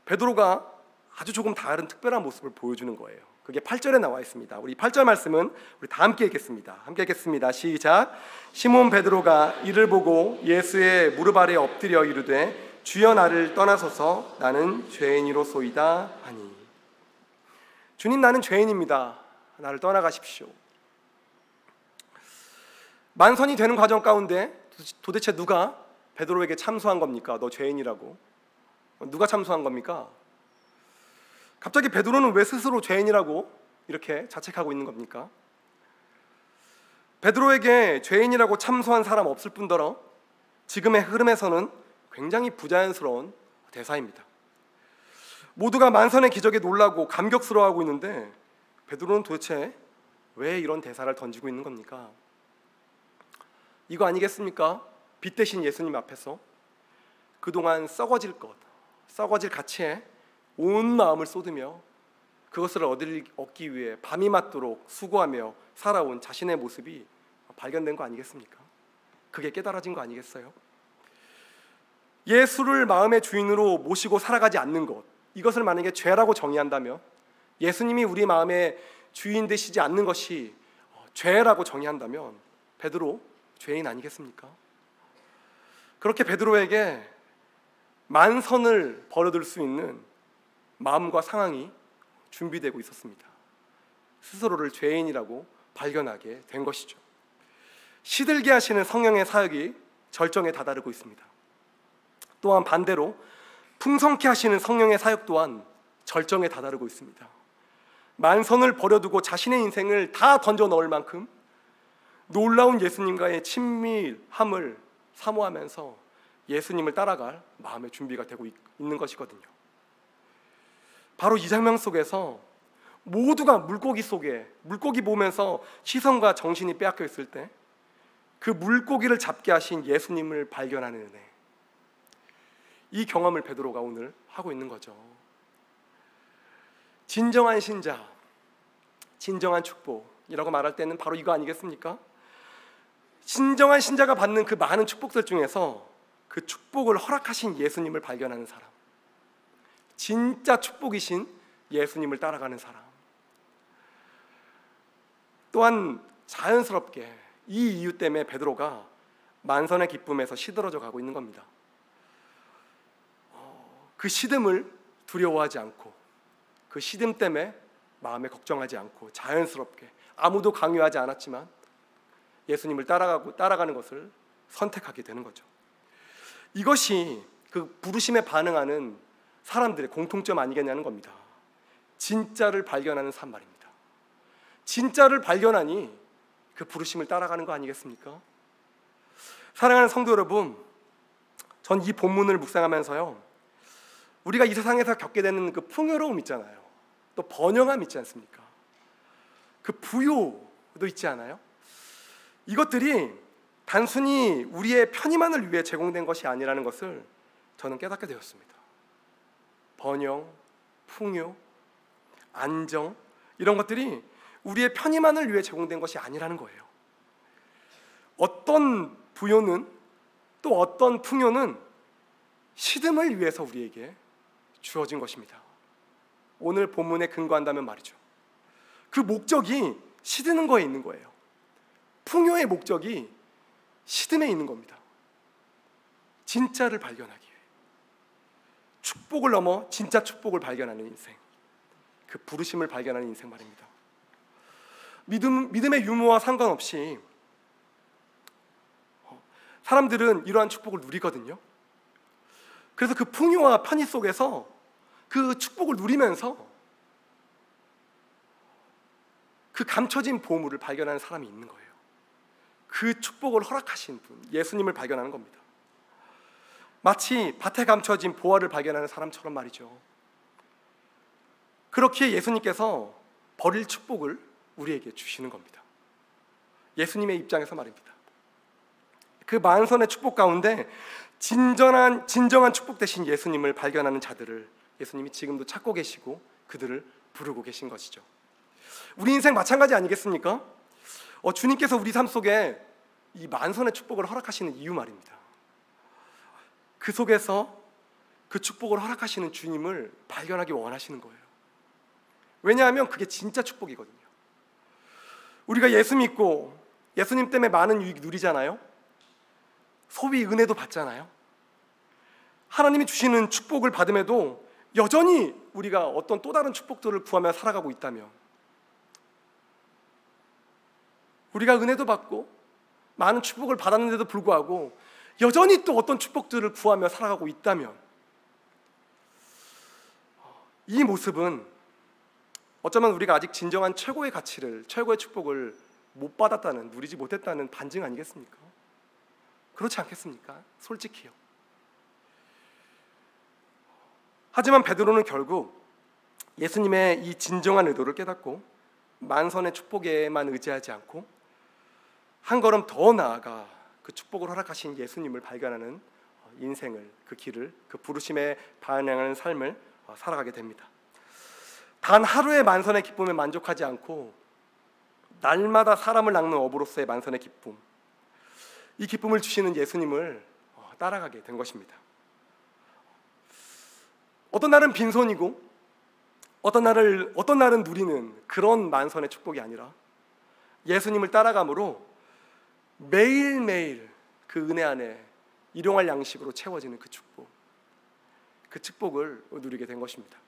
베드로가 아주 조금 다른 특별한 모습을 보여주는 거예요. 그게 8절에 나와 있습니다. 우리 8절 말씀은 우리 다 함께 읽겠습니다. 함께 읽겠습니다. 시작. 시몬 베드로가 이를 보고 예수의 무릎 아래 엎드려 이르되 주여 나를 떠나소서 나는 죄인이로소이다 하니. 주님, 나는 죄인입니다. 나를 떠나가십시오. 만선이 되는 과정 가운데 도대체 누가 베드로에게 참소한 겁니까? 너 죄인이라고. 누가 참소한 겁니까? 갑자기 베드로는 왜 스스로 죄인이라고 이렇게 자책하고 있는 겁니까? 베드로에게 죄인이라고 참소한 사람 없을 뿐더러 지금의 흐름에서는 굉장히 부자연스러운 대사입니다. 모두가 만선의 기적에 놀라고 감격스러워하고 있는데 베드로는 도대체 왜 이런 대사를 던지고 있는 겁니까? 이거 아니겠습니까? 빛 대신 예수님 앞에서 그동안 썩어질 가치에 온 마음을 쏟으며 그것을 얻기 위해 밤이 맞도록 수고하며 살아온 자신의 모습이 발견된 거 아니겠습니까? 그게 깨달아진 거 아니겠어요? 예수를 마음의 주인으로 모시고 살아가지 않는 것, 이것을 만약에 죄라고 정의한다면, 예수님이 우리 마음의 주인 되시지 않는 것이 죄라고 정의한다면 베드로 죄인 아니겠습니까? 그렇게 베드로에게 만선을 벌어들 수 있는 마음과 상황이 준비되고 있었습니다. 스스로를 죄인이라고 발견하게 된 것이죠. 시들게 하시는 성령의 사역이 절정에 다다르고 있습니다. 또한 반대로 풍성케 하시는 성령의 사역 또한 절정에 다다르고 있습니다. 만선을 버려두고 자신의 인생을 다 던져 넣을 만큼 놀라운 예수님과의 친밀함을 사모하면서 예수님을 따라갈 마음의 준비가 되고 있는 것이거든요. 바로 이 장면 속에서 모두가 물고기 보면서 시선과 정신이 빼앗겨 있을 때 그 물고기를 잡게 하신 예수님을 발견하는 은혜, 이 경험을 베드로가 오늘 하고 있는 거죠. 진정한 신자, 진정한 축복이라고 말할 때는 바로 이거 아니겠습니까? 진정한 신자가 받는 그 많은 축복들 중에서 그 축복을 허락하신 예수님을 발견하는 사람, 진짜 축복이신 예수님을 따라가는 사람, 또한 자연스럽게 이 이유 때문에 베드로가 만선의 기쁨에서 시들어져 가고 있는 겁니다. 그 시듬을 두려워하지 않고, 그 시듬 때문에 마음에 걱정하지 않고 자연스럽게, 아무도 강요하지 않았지만 예수님을 따라가는 것을 선택하게 되는 거죠. 이것이 그 부르심에 반응하는 사람들의 공통점 아니겠냐는 겁니다. 진짜를 발견하는 삶 말입니다. 진짜를 발견하니 그 부르심을 따라가는 거 아니겠습니까? 사랑하는 성도 여러분, 전 이 본문을 묵상하면서요, 우리가 이 세상에서 겪게 되는 그 풍요로움 있잖아요, 또 번영함 있지 않습니까? 그 부요도 있지 않아요? 이것들이 단순히 우리의 편의만을 위해 제공된 것이 아니라는 것을 저는 깨닫게 되었습니다. 번영, 풍요, 안정, 이런 것들이 우리의 편의만을 위해 제공된 것이 아니라는 거예요. 어떤 부요는, 또 어떤 풍요는 시듬을 위해서 우리에게 주어진 것입니다. 오늘 본문에 근거한다면 말이죠. 그 목적이 시드는 거에 있는 거예요. 풍요의 목적이 시듬에 있는 겁니다. 진짜를 발견하기 위해, 축복을 넘어 진짜 축복을 발견하는 인생, 그 부르심을 발견하는 인생 말입니다. 믿음의 유무와 상관없이 사람들은 이러한 축복을 누리거든요. 그래서 그 풍요와 편의 속에서 그 축복을 누리면서 그 감춰진 보물을 발견하는 사람이 있는 거예요. 그 축복을 허락하신 분, 예수님을 발견하는 겁니다. 마치 밭에 감춰진 보화를 발견하는 사람처럼 말이죠. 그렇게 예수님께서 버릴 축복을 우리에게 주시는 겁니다. 예수님의 입장에서 말입니다. 그 만선의 축복 가운데 진정한 축복 되신 예수님을 발견하는 자들을 예수님이 지금도 찾고 계시고 그들을 부르고 계신 것이죠. 우리 인생 마찬가지 아니겠습니까? 주님께서 우리 삶 속에 이 만선의 축복을 허락하시는 이유 말입니다. 그 속에서 그 축복을 허락하시는 주님을 발견하기 원하시는 거예요. 왜냐하면 그게 진짜 축복이거든요. 우리가 예수 믿고 예수님 때문에 많은 유익 누리잖아요. 소위 은혜도 받잖아요. 하나님이 주시는 축복을 받음에도 여전히 우리가 어떤 또 다른 축복들을 구하며 살아가고 있다면, 우리가 은혜도 받고 많은 축복을 받았는데도 불구하고 여전히 또 어떤 축복들을 구하며 살아가고 있다면, 이 모습은 어쩌면 우리가 아직 진정한 최고의 가치를, 최고의 축복을 못 받았다는, 누리지 못했다는 반증 아니겠습니까? 그렇지 않겠습니까? 솔직히요. 하지만 베드로는 결국 예수님의 이 진정한 의도를 깨닫고 만선의 축복에만 의지하지 않고 한 걸음 더 나아가 그 축복을 허락하신 예수님을 발견하는 인생을, 그 길을, 그 부르심에 반응하는 삶을 살아가게 됩니다. 단 하루의 만선의 기쁨에 만족하지 않고 날마다 사람을 낚는 어부로서의 만선의 기쁨, 이 기쁨을 주시는 예수님을 따라가게 된 것입니다. 어떤 날은 빈손이고 어떤 날은 누리는 그런 만선의 축복이 아니라 예수님을 따라감으로 매일매일 그 은혜 안에 일용할 양식으로 채워지는 그 축복을 누리게 된 것입니다.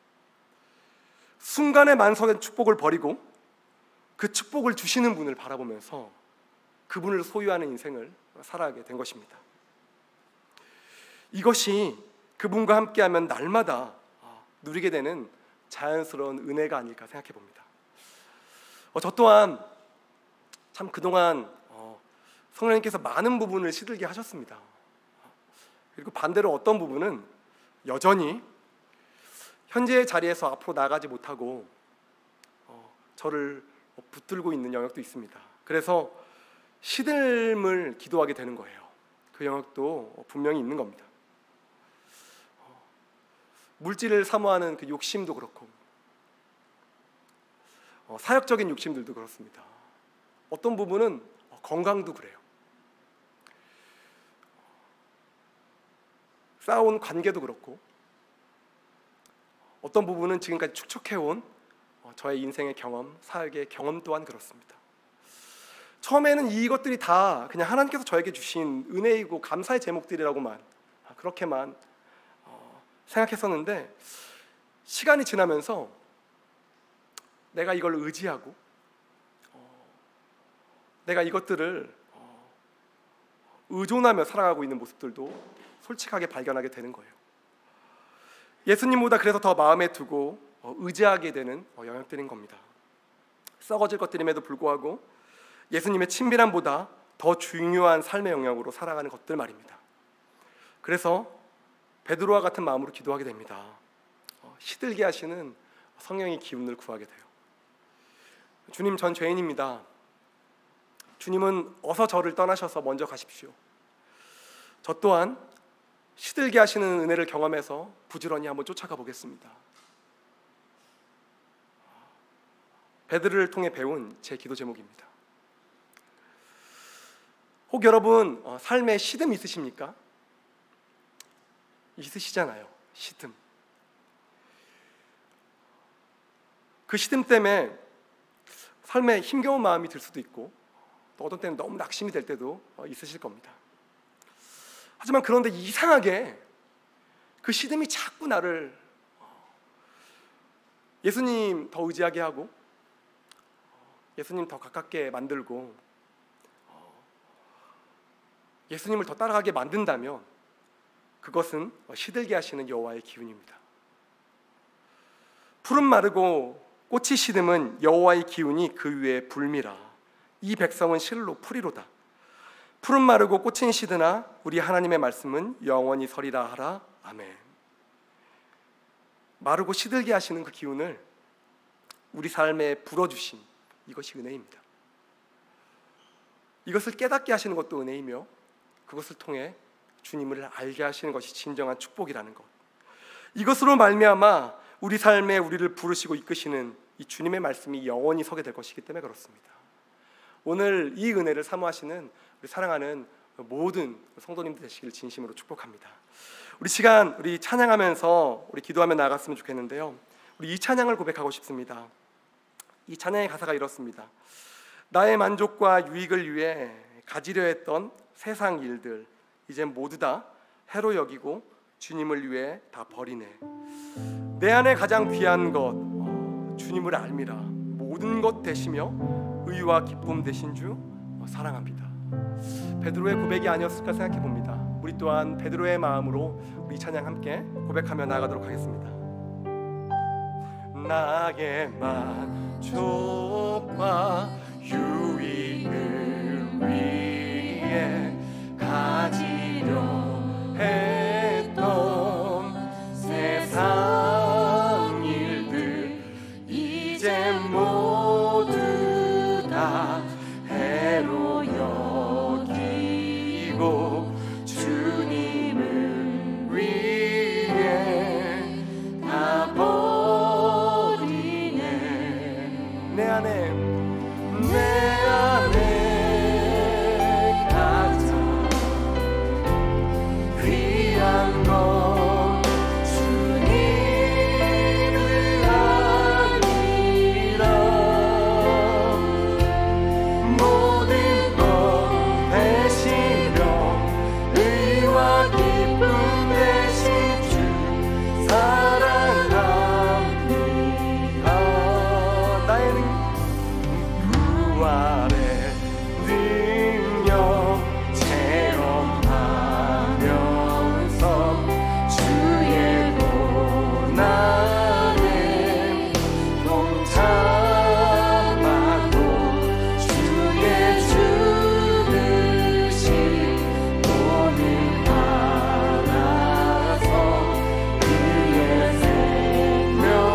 순간의 만선의 축복을 버리고 그 축복을 주시는 분을 바라보면서 그분을 소유하는 인생을 살아가게 된 것입니다. 이것이 그분과 함께하면 날마다 누리게 되는 자연스러운 은혜가 아닐까 생각해 봅니다. 저 또한 참 그동안 성령님께서 많은 부분을 시들게 하셨습니다. 그리고 반대로 어떤 부분은 여전히 현재의 자리에서 앞으로 나가지 못하고 저를 붙들고 있는 영역도 있습니다. 그래서 시들음을 기도하게 되는 거예요. 그 영역도 분명히 있는 겁니다. 물질을 사모하는 그 욕심도 그렇고 사역적인 욕심들도 그렇습니다. 어떤 부분은 건강도 그래요. 쌓아온 관계도 그렇고 어떤 부분은 지금까지 축적해온 저의 인생의 경험, 사역의 경험 또한 그렇습니다. 처음에는 이것들이 다 그냥 하나님께서 저에게 주신 은혜이고 감사의 제목들이라고만 그렇게만 생각했었는데, 시간이 지나면서 내가 이걸 의지하고 내가 이것들을 의존하며 살아가고 있는 모습들도 솔직하게 발견하게 되는 거예요. 예수님보다 그래서 더 마음에 두고 의지하게 되는 영역들인 겁니다. 썩어질 것들임에도 불구하고 예수님의 친밀함보다 더 중요한 삶의 영역으로 살아가는 것들 말입니다. 그래서 베드로와 같은 마음으로 기도하게 됩니다. 시들게 하시는 성령의 기운을 구하게 돼요. 주님, 전 죄인입니다. 주님은 어서 저를 떠나셔서 먼저 가십시오. 저 또한 시들게 하시는 은혜를 경험해서 부지런히 한번 쫓아가 보겠습니다. 베드로를 통해 배운 제 기도 제목입니다. 혹 여러분 삶에 시듬 있으십니까? 있으시잖아요. 시듬. 그 시듬 때문에 삶에 힘겨운 마음이 들 수도 있고 또 어떤 때는 너무 낙심이 될 때도 있으실 겁니다. 하지만 그런데 이상하게 그 시듬이 자꾸 나를 예수님 더 의지하게 하고 예수님 더 가깝게 만들고 예수님을 더 따라가게 만든다면 그것은 시들게 하시는 여호와의 기운입니다. 푸른 마르고 꽃이 시듬은 여호와의 기운이 그 위에 불미라. 이 백성은 실로 풀이로다. 푸른 마르고 꽃은 시드나 우리 하나님의 말씀은 영원히 서리라 하라. 아멘. 마르고 시들게 하시는 그 기운을 우리 삶에 불어주심, 이것이 은혜입니다. 이것을 깨닫게 하시는 것도 은혜이며 그것을 통해 주님을 알게 하시는 것이 진정한 축복이라는 것, 이것으로 말미암아 우리 삶에 우리를 부르시고 이끄시는 이 주님의 말씀이 영원히 서게 될 것이기 때문에 그렇습니다. 오늘 이 은혜를 사모하시는 우리 사랑하는 모든 성도님들 되시길 진심으로 축복합니다. 우리 시간 우리 찬양하면서 우리 기도하며 나아갔으면 좋겠는데요, 우리 이 찬양을 고백하고 싶습니다. 이 찬양의 가사가 이렇습니다. 나의 만족과 유익을 위해 가지려 했던 세상 일들 이제 모두 다 해로 여기고 주님을 위해 다 버리네. 내 안에 가장 귀한 것 주님을 알미라. 모든 것 되시며 의와 기쁨 되신 주 사랑합니다. 베드로의 고백이 아니었을까 생각해 봅니다. 우리 또한 베드로의 마음으로 우리 찬양 함께 고백하며 나아가도록 하겠습니다. 나의 만족과 유익을 위해 가지려 했던 세상 일들 이제 모두 다 해로 여기고 주님을 위해 다 버리네. 내 안에 가장 귀한 건 주님을 알리라. 모든 것 되시며 의와 기쁨 되신 주 사랑합니다. 나의 부활의 능력 체험하면서 주의 고난에 동참하고 주의 주듯이 오늘 알아서 그의 생명에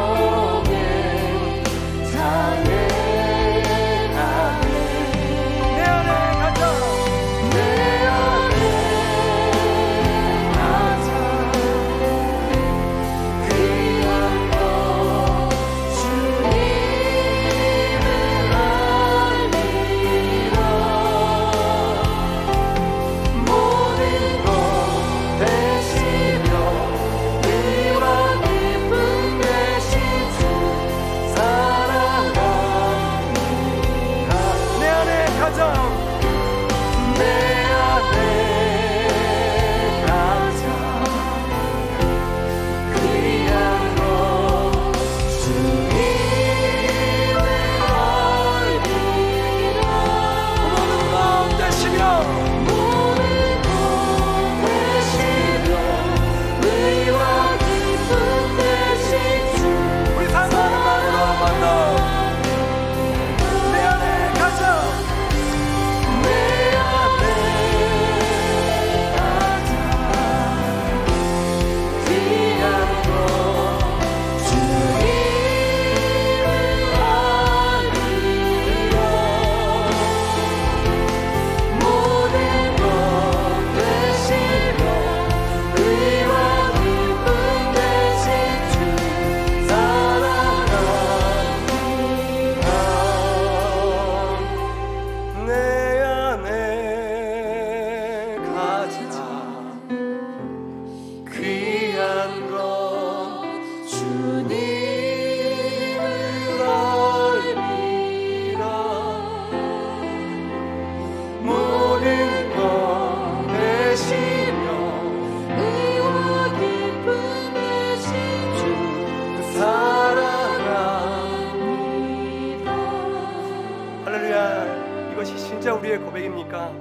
우리의 고백입니까?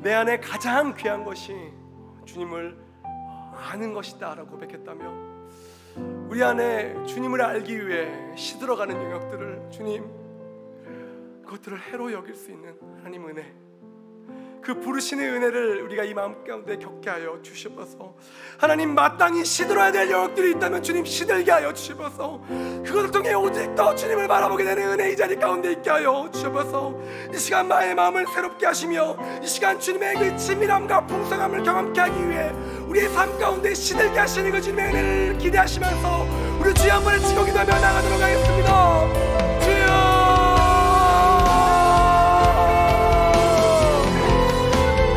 내 안에 가장 귀한 것이 주님을 아는 것이다 라고 고백했다며, 우리 안에 주님을 알기 위해 시들어가는 영역들을 주님, 그것들을 해로 여길 수 있는 하나님 은혜, 그 부르시는 은혜를 우리가 이 마음 가운데 겪게 하여 주시옵소서. 하나님, 마땅히 시들어야 될 영역들이 있다면 주님 시들게 하여 주시옵소서. 그것을 통해 오직 더 주님을 바라보게 되는 은혜 이 자리 가운데 있게 하여 주시옵소서. 이 시간 나의 마음을 새롭게 하시며 이 시간 주님의 그 친밀함과 풍성함을 경험케 하기 위해 우리의 삶 가운데 시들게 하시는 그 주님의 은혜를 기대하시면서 우리 주여 한 번에 치고 기도하며 나가도록 하겠습니다. 주여,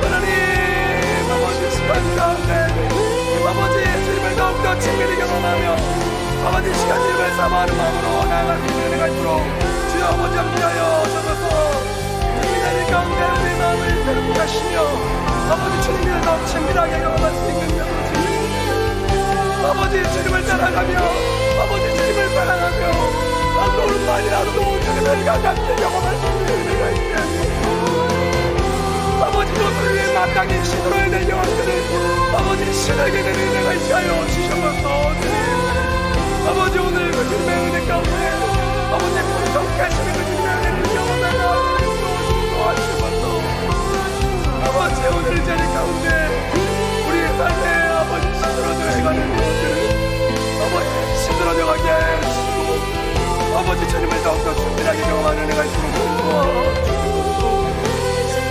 하나님 아버지, 시간 가운데 아버지 주님을 더욱더 친밀히 경험하며 아버지 시간 주님을 사모하는 마음으로 나아갈 수 있는 은혜가 있도록 주여 아버지 함께하여 주셔서 이 자리 가운데 우리 마음을 새롭게 하시며 아버지 주님을 더 친밀하게 경험할 수 있는 명으로 아버지 주님을 따라가며 아버지 주님을 사랑하며 한걸음만이라도 주님을 가깝게 경험할 수 있는 은혜가 있게 아버지 그것을 위해 마땅히 시들어야 될 영혼들을 아버지 시들게 되는 은혜가 있게 하여 주셔서 아버지 오늘 그 주님의 은혜 가운데 아버지 풍성케 하시는 그 주님의 은혜를 경험하며 도와주셔서 아버지 오늘 이 자리 가운데 우리의 삶에 아버지 시들어져가는 것들을 아버지 시들어져가게 하시고 아버지 주님을 더욱더 충분하게 경험하는 은혜가 있도록 도와주시고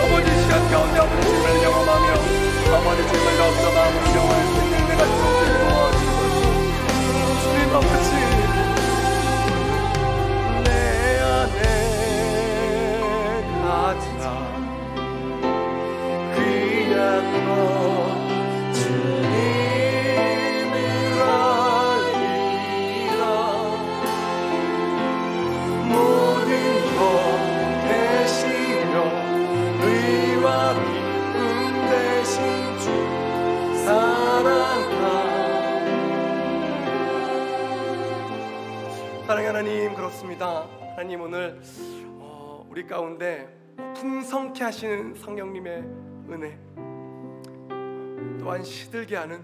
아버지 시간 가운데 아버지 주님을 경험하며 아버지 주님을 더욱더 마음으로 경험할 수 있는 은혜가 있도록 도와주시고 주님 아버지 내 안에 가자 사랑하는 하나님, 그렇습니다. 하나님 오늘 우리 가운데 풍성케 하시는 성령님의 은혜 또한 시들게 하는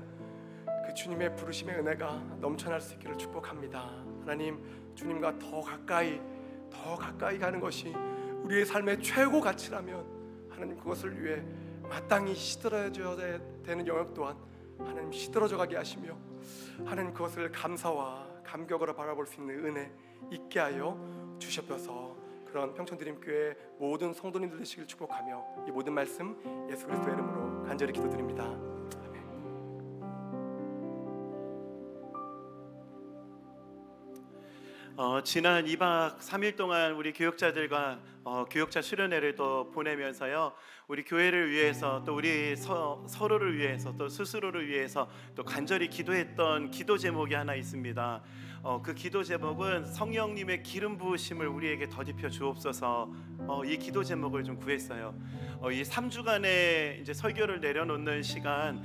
그 주님의 부르심의 은혜가 넘쳐날 수 있기를 축복합니다. 하나님, 주님과 더 가까이 가는 것이 우리의 삶의 최고 가치라면 하나님 그것을 위해 마땅히 시들어져야 되는 영역 또한 하나님 시들어져 가게 하시며 하나님 그것을 감사와 감격으로 바라볼 수 있는 은혜 있게 하여 주시옵소서. 그런 평촌드림교회 모든 성도님들 되시길 축복하며 이 모든 말씀 예수 그리스도의 이름으로 간절히 기도드립니다. 지난 2박 3일 동안 우리 교육자들과 교육자 수련회를 또 보내면서요, 우리 교회를 위해서 또 우리 서로를 위해서 또 스스로를 위해서 또 간절히 기도했던 기도 제목이 하나 있습니다. 그 기도 제목은 성령님의 기름 부으심을 우리에게 더딥혀 주옵소서. 이 기도 제목을 좀 구했어요. 이 3주간의 이제 설교를 내려놓는 시간,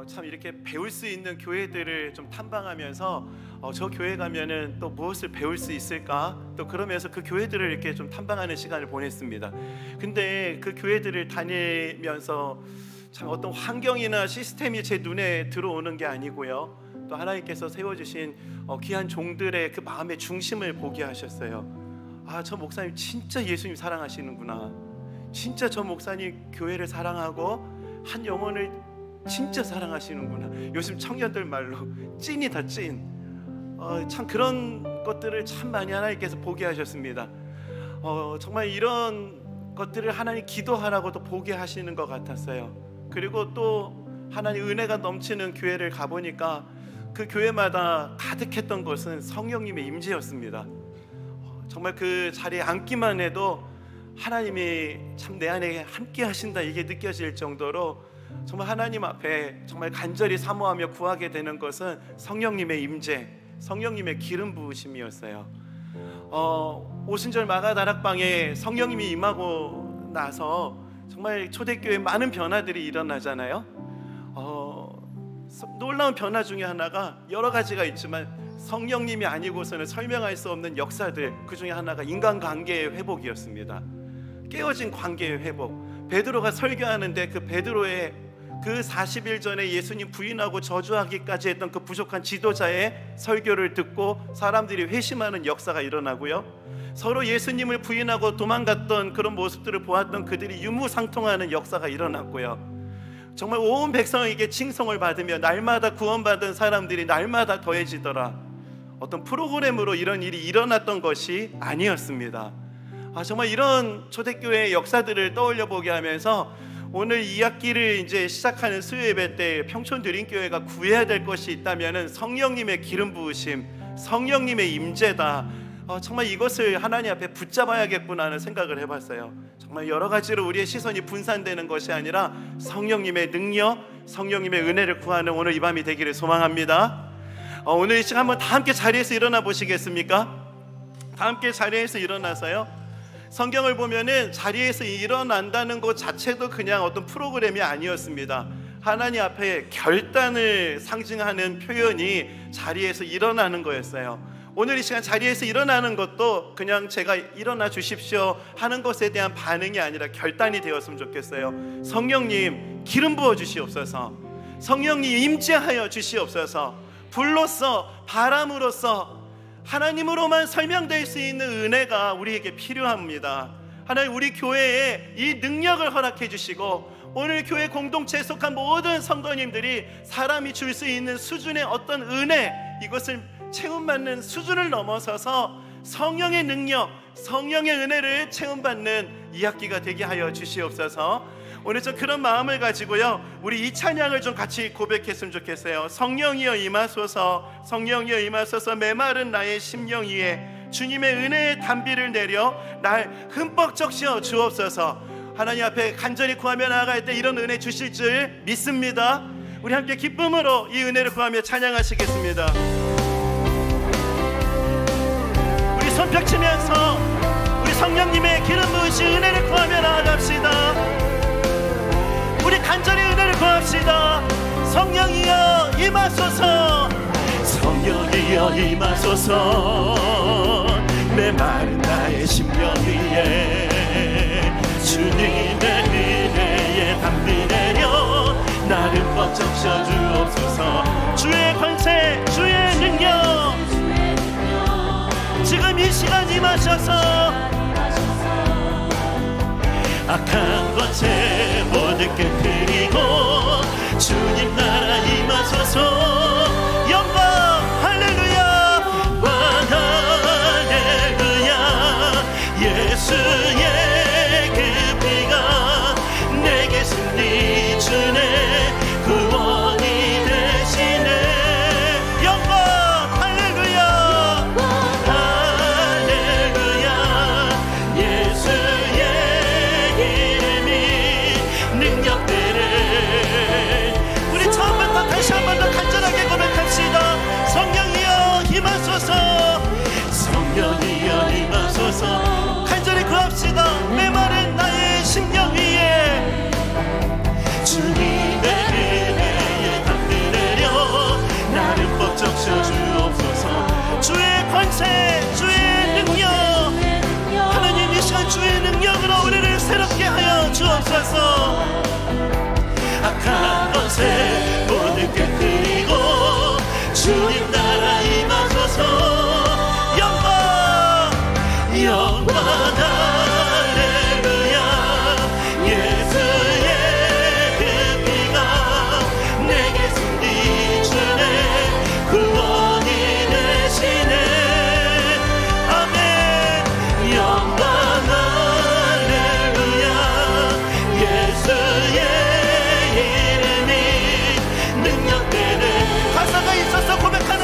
참 이렇게 배울 수 있는 교회들을 좀 탐방하면서 저 교회 가면은 또 무엇을 배울 수 있을까, 또 그러면서 그 교회들을 이렇게 좀 탐방하는 시간을 보냈습니다. 근데 그 교회들을 다니면서 참 어떤 환경이나 시스템이 제 눈에 들어오는 게 아니고요, 또 하나님께서 세워주신 귀한 종들의 그 마음의 중심을 보게 하셨어요. 아, 저 목사님 진짜 예수님 사랑하시는구나, 진짜 저 목사님 교회를 사랑하고 한 영혼을 진짜 사랑하시는구나. 요즘 청년들 말로 찐이다 찐. 참 그런 것들을 참 많이 하나님께서 보게 하셨습니다. 정말 이런 것들을 하나님 기도하라고도 보게 하시는 것 같았어요. 그리고 또 하나님 은혜가 넘치는 교회를 가보니까 그 교회마다 가득했던 것은 성령님의 임재였습니다. 정말 그 자리에 앉기만 해도 하나님이 참 내 안에 함께 하신다, 이게 느껴질 정도로 정말 하나님 앞에 정말 간절히 사모하며 구하게 되는 것은 성령님의 임재, 성령님의 기름 부으심이었어요. 오순절 마가다락방에 성령님이 임하고 나서 정말 초대교회에 많은 변화들이 일어나잖아요. 놀라운 변화 중에 하나가 여러 가지가 있지만 성령님이 아니고서는 설명할 수 없는 역사들, 그 중에 하나가 인간관계의 회복이었습니다. 깨어진 관계의 회복. 베드로가 설교하는데 그 베드로의 그 40일 전에 예수님 부인하고 저주하기까지 했던 그 부족한 지도자의 설교를 듣고 사람들이 회심하는 역사가 일어나고요, 서로 예수님을 부인하고 도망갔던 그런 모습들을 보았던 그들이 유무상통하는 역사가 일어났고요. 정말 온 백성에게 칭송을 받으며 날마다 구원받은 사람들이 날마다 더해지더라. 어떤 프로그램으로 이런 일이 일어났던 것이 아니었습니다. 정말 이런 초대교회의 역사들을 떠올려 보게 하면서 오늘 2학기를 이제 시작하는 수요예배 때 평촌드림교회가 구해야 될 것이 있다면 성령님의 기름 부으심, 성령님의 임재다. 정말 이것을 하나님 앞에 붙잡아야겠구나 하는 생각을 해봤어요. 정말 여러 가지로 우리의 시선이 분산되는 것이 아니라 성령님의 능력, 성령님의 은혜를 구하는 오늘 이 밤이 되기를 소망합니다. 오늘 이 시간 한번 다 함께 자리에서 일어나 보시겠습니까? 다 함께 자리에서 일어나서요, 성경을 보면은 자리에서 일어난다는 것 자체도 그냥 어떤 프로그램이 아니었습니다. 하나님 앞에 결단을 상징하는 표현이 자리에서 일어나는 거였어요. 오늘 이 시간 자리에서 일어나는 것도 그냥 제가 일어나 주십시오 하는 것에 대한 반응이 아니라 결단이 되었으면 좋겠어요. 성령님 기름 부어 주시옵소서. 성령님 임재하여 주시옵소서. 불로써, 바람으로써, 하나님으로만 설명될 수 있는 은혜가 우리에게 필요합니다. 하나님, 우리 교회에 이 능력을 허락해 주시고 오늘 교회 공동체에 속한 모든 성도님들이 사람이 줄 수 있는 수준의 어떤 은혜, 이것을 체험받는 수준을 넘어서서 성령의 능력, 성령의 은혜를 체험받는 2학기가 되게 하여 주시옵소서. 오늘 좀 그런 마음을 가지고요, 우리 이 찬양을 좀 같이 고백했으면 좋겠어요. 성령이여 임하소서, 성령이여 임하소서. 메마른 나의 심령 위에 주님의 은혜의 단비를 내려 날 흠뻑 적셔 주옵소서. 하나님 앞에 간절히 구하며 나아갈 때 이런 은혜 주실 줄 믿습니다. 우리 함께 기쁨으로 이 은혜를 구하며 찬양하시겠습니다. 우리 손 펼치면서 우리 성령님의 기름 부으신 은혜를 구하며 나아갑시다. 우리 간절히 은혜를 구합시다. 성령이여 임하소서, 성령이여 임하소서. 메마른 나의 심령 위에 주님의 은혜의 담비 내려 나를 꽉 적셔 주옵소서. 주의 권세, 주의 능력 지금 이 시간 임하셔서 악한 것에 모든 깨뜨리고 주님 나라 임하소서. 영광 할렐루야, 할렐루야. 예수의 그 피가 내게 승리 주네, 구원이 되시네. 영광 할렐루야, 할렐루야. 예수의 이름이 능력되네. 우리 처음부터 다시 한 번 더 간절하게 고백합시다. 성령이여 임하소서, 성령이여 임하소서. 간절히 구합시다. 메마른 나의 심령 위에 주님의 은혜에 담비 내려 나를 꽉 적셔 주옵소서. 주의 권세, 주의 능력, 하나님 이 시간 주의 능력으로 우리를 새롭게 하여 주옵소서. 악한 것에 모든 깨뜨리고 주님 나라 임하소서. 영광, 영광 할렐루야. 예수의 그 피가 내게 승리 주네, 구원이 되시네. 아멘. 영광 할렐루야. 예수의 이름이 능력되네. 가사가 있어서 고백하는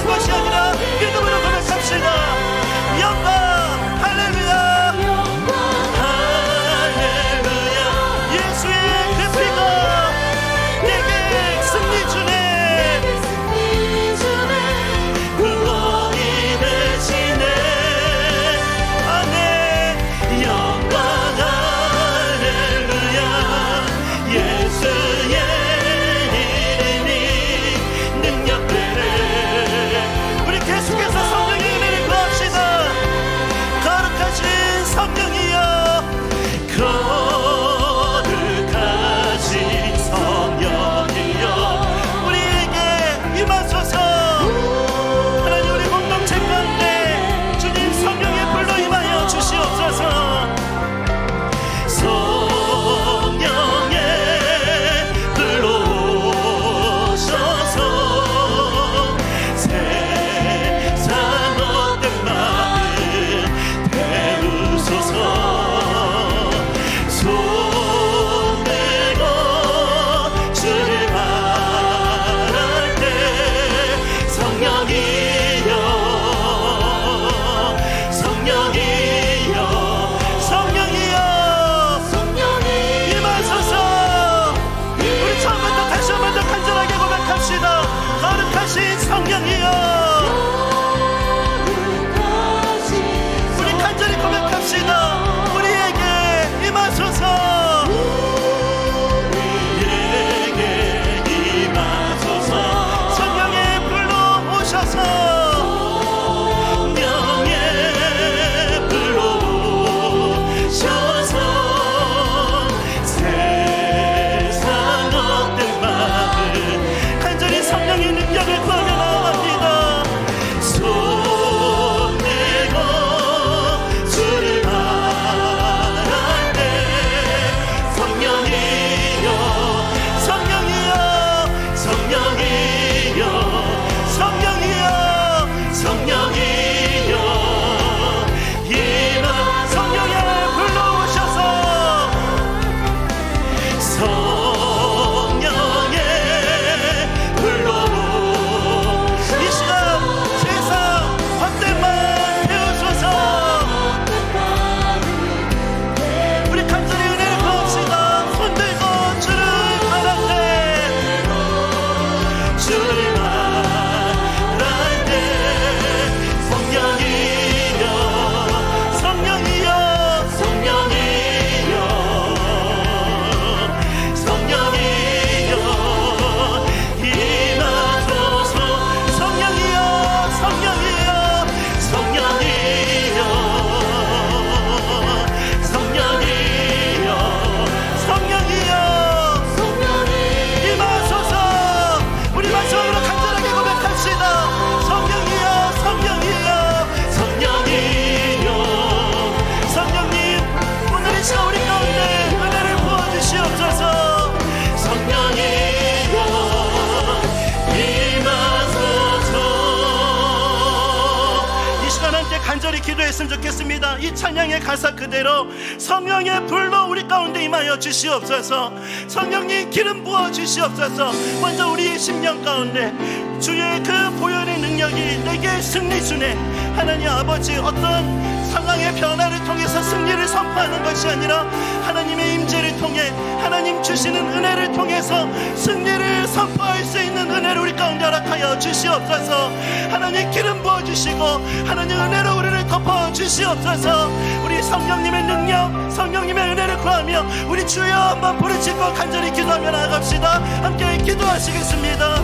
간절히 기도했으면 좋겠습니다. 이 찬양의 가사 그대로 성령의 불로 우리 가운데 임하여 주시옵소서. 성령님 기름 부어 주시옵소서. 먼저 우리의 심령 가운데 주의 그 보혈의 능력이 내게 승리 주네. 하나님 아버지, 어떤 상황의 변화를 통해서 승리를 선포하는 것이 아니라 하나님의 임재를 통해 하나님 주시는 은혜를 통해서 승리를 선포할 수 있는 은혜를 우리 가운데 허락하여 주시옵소서. 하나님 기름 부어주시고 하나님 은혜로 우리를 덮어주시옵소서. 우리 성령님의 능력, 성령님의 은혜를 구하며 우리 주여 한번 부르짖고 간절히 기도하며 나아갑시다. 함께 기도하시겠습니다.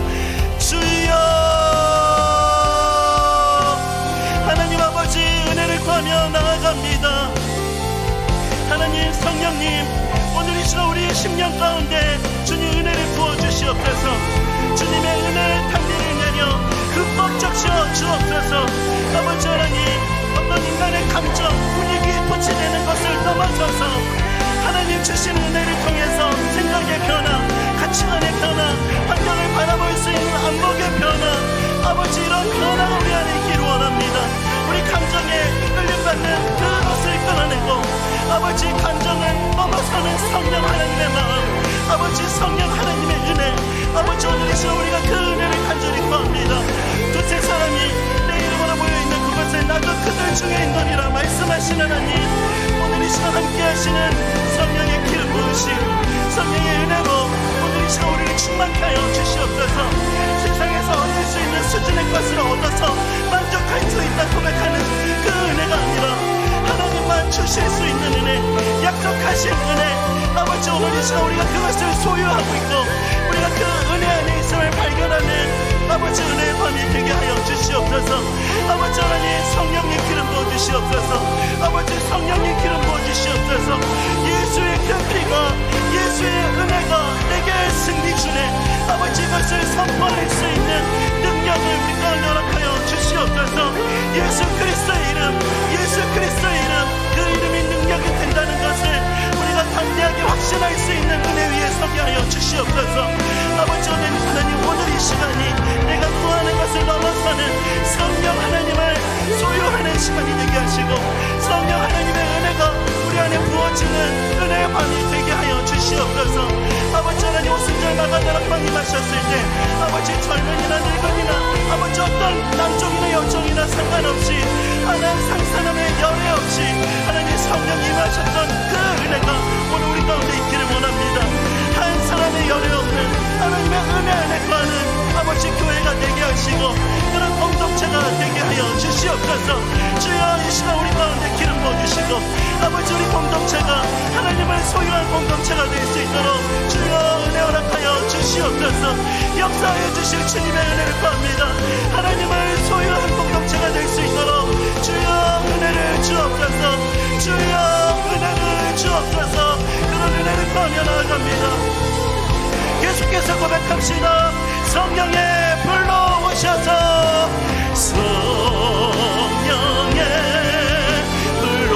주여, 하나님 아버지 은혜를 구하며 나아갑니다. 하나님 성령님, 오늘 이 시간 우리의 심령 가운데 주님 은혜를 부어주시옵소서. 주님의 은혜의 탄리를 내려 흠뻑 적셔 주옵소서. 아버지 하나님, 어떤 인간의 감정, 분위기에 토치되는 것을 넘어서서 하나님 주신 은혜를 통해서 생각의 변화, 가치관의 변화, 환경을 바라볼 수 있는 안목의 변화, 아버지 이런 변화가 우리 안에 있기를 원합니다. 우리 감정에 이끌림받는 그것을 끊어내고 아버지 감정을 넘어서는 성령 하나님의 마음, 아버지 성령 하나님의 은혜, 아버지 오늘 이 시간 우리가 그 은혜를 간절히 구합니다. 두세 사람이 내 이름으로 모여있는 그곳에 나도 그들 중에 있노니라 말씀하시는 하나님, 오늘 이 시간 함께 하시는 성령의 기름 부으심, 성령의 은혜로 오늘 이 시간 우리를 충만케 하여 주시옵소서. 세상에서 얻을 수 있는 수준의 것을 얻어서 만족할 수 있다 고백하는 그 은혜가 아니라 하나님만 주실 수 있는 은혜, 약속하신 은혜, 아버지 오늘 이 시간 우리가 그것을 소유하고 있고 우리가 그 은혜 안에 있음을 발견하는 아버지 은혜의 밤이 되게 하여 주시옵소서. 아버지 하나님 성령님 기름 부어주시옵소서. 아버지 성령님 기름 부어주시옵소서. 예수의 그 피가, 예수의 은혜가 내게 승리 주네. 아버지 이것을 선포할 수 있는 능력을 우리 가운데 허락하여 주시옵소서. 예수 그리스도의 이름, 예수 그리스도의 이름, 그 이름이 능력이 된다는 것을 우리가 담대하게 확신할 수 있는 은혜 위에 서게 하여 주시옵소서. 아버지 하나님, 오늘 이 시간이 내가 구하는 것을 넘어서는 성령 하나님을 소유하는 시간이 되게 하시고 성령 하나님의 은혜가 우리 안에 부어지는 은혜의 밤이 되게 하여 주시옵소서. 아버지 하나님, 오순절마다 나락방이 마셨을 때 아버지 젊은이나 늙은이나 아버지 어떤 남종이나 여종이나 상관없이 하나님 상사남의 열애 없이 하나님 성령이 임하셨던 그 은혜가 오늘 우리 가운데 있기를 원합니다. 한 사람의 열애 없는 하나님의 은혜 안에 거하는 아버지 교회가 되게 하시고 그런 공동체가 되게 하여 주시옵소서. 주여 이 시간 우리 가운데 기름 부어주시고 아버지 우리 공동체가 하나님을 소유한 공동체가 될 수 있도록 주여 은혜 허락하여 주시옵소서. 역사하여 주실 주님의 은혜를 구합니다. 하나님을 소유한 공동체가 될 수 있도록 주여 은혜를 주옵소서. 주여 은혜를 주옵소서. 그런 은혜를 구하며 나아갑니다. 계속해서 고백합시다. 성령의 불로 오셔서 성령의 불로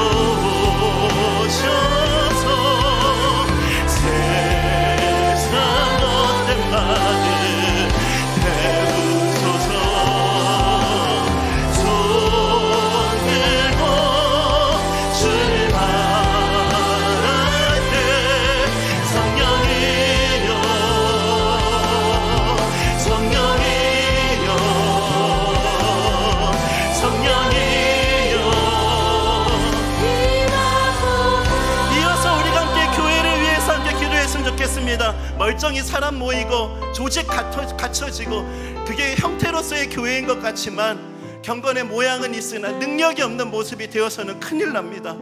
오셔서 세상 못된 바들 태우소서. 손 들고 출발할 때 성령이여 성령이여 성령이여. 이어서 우리가 함께 교회를 위해서 함께 기도했으면 좋겠습니다. 멀쩡히 사람 모이고 조직 갖춰지고 그게 형태로서의 교회인 것 같지만 경건의 모양은 있으나 능력이 없는 모습이 되어서는 큰일 납니다.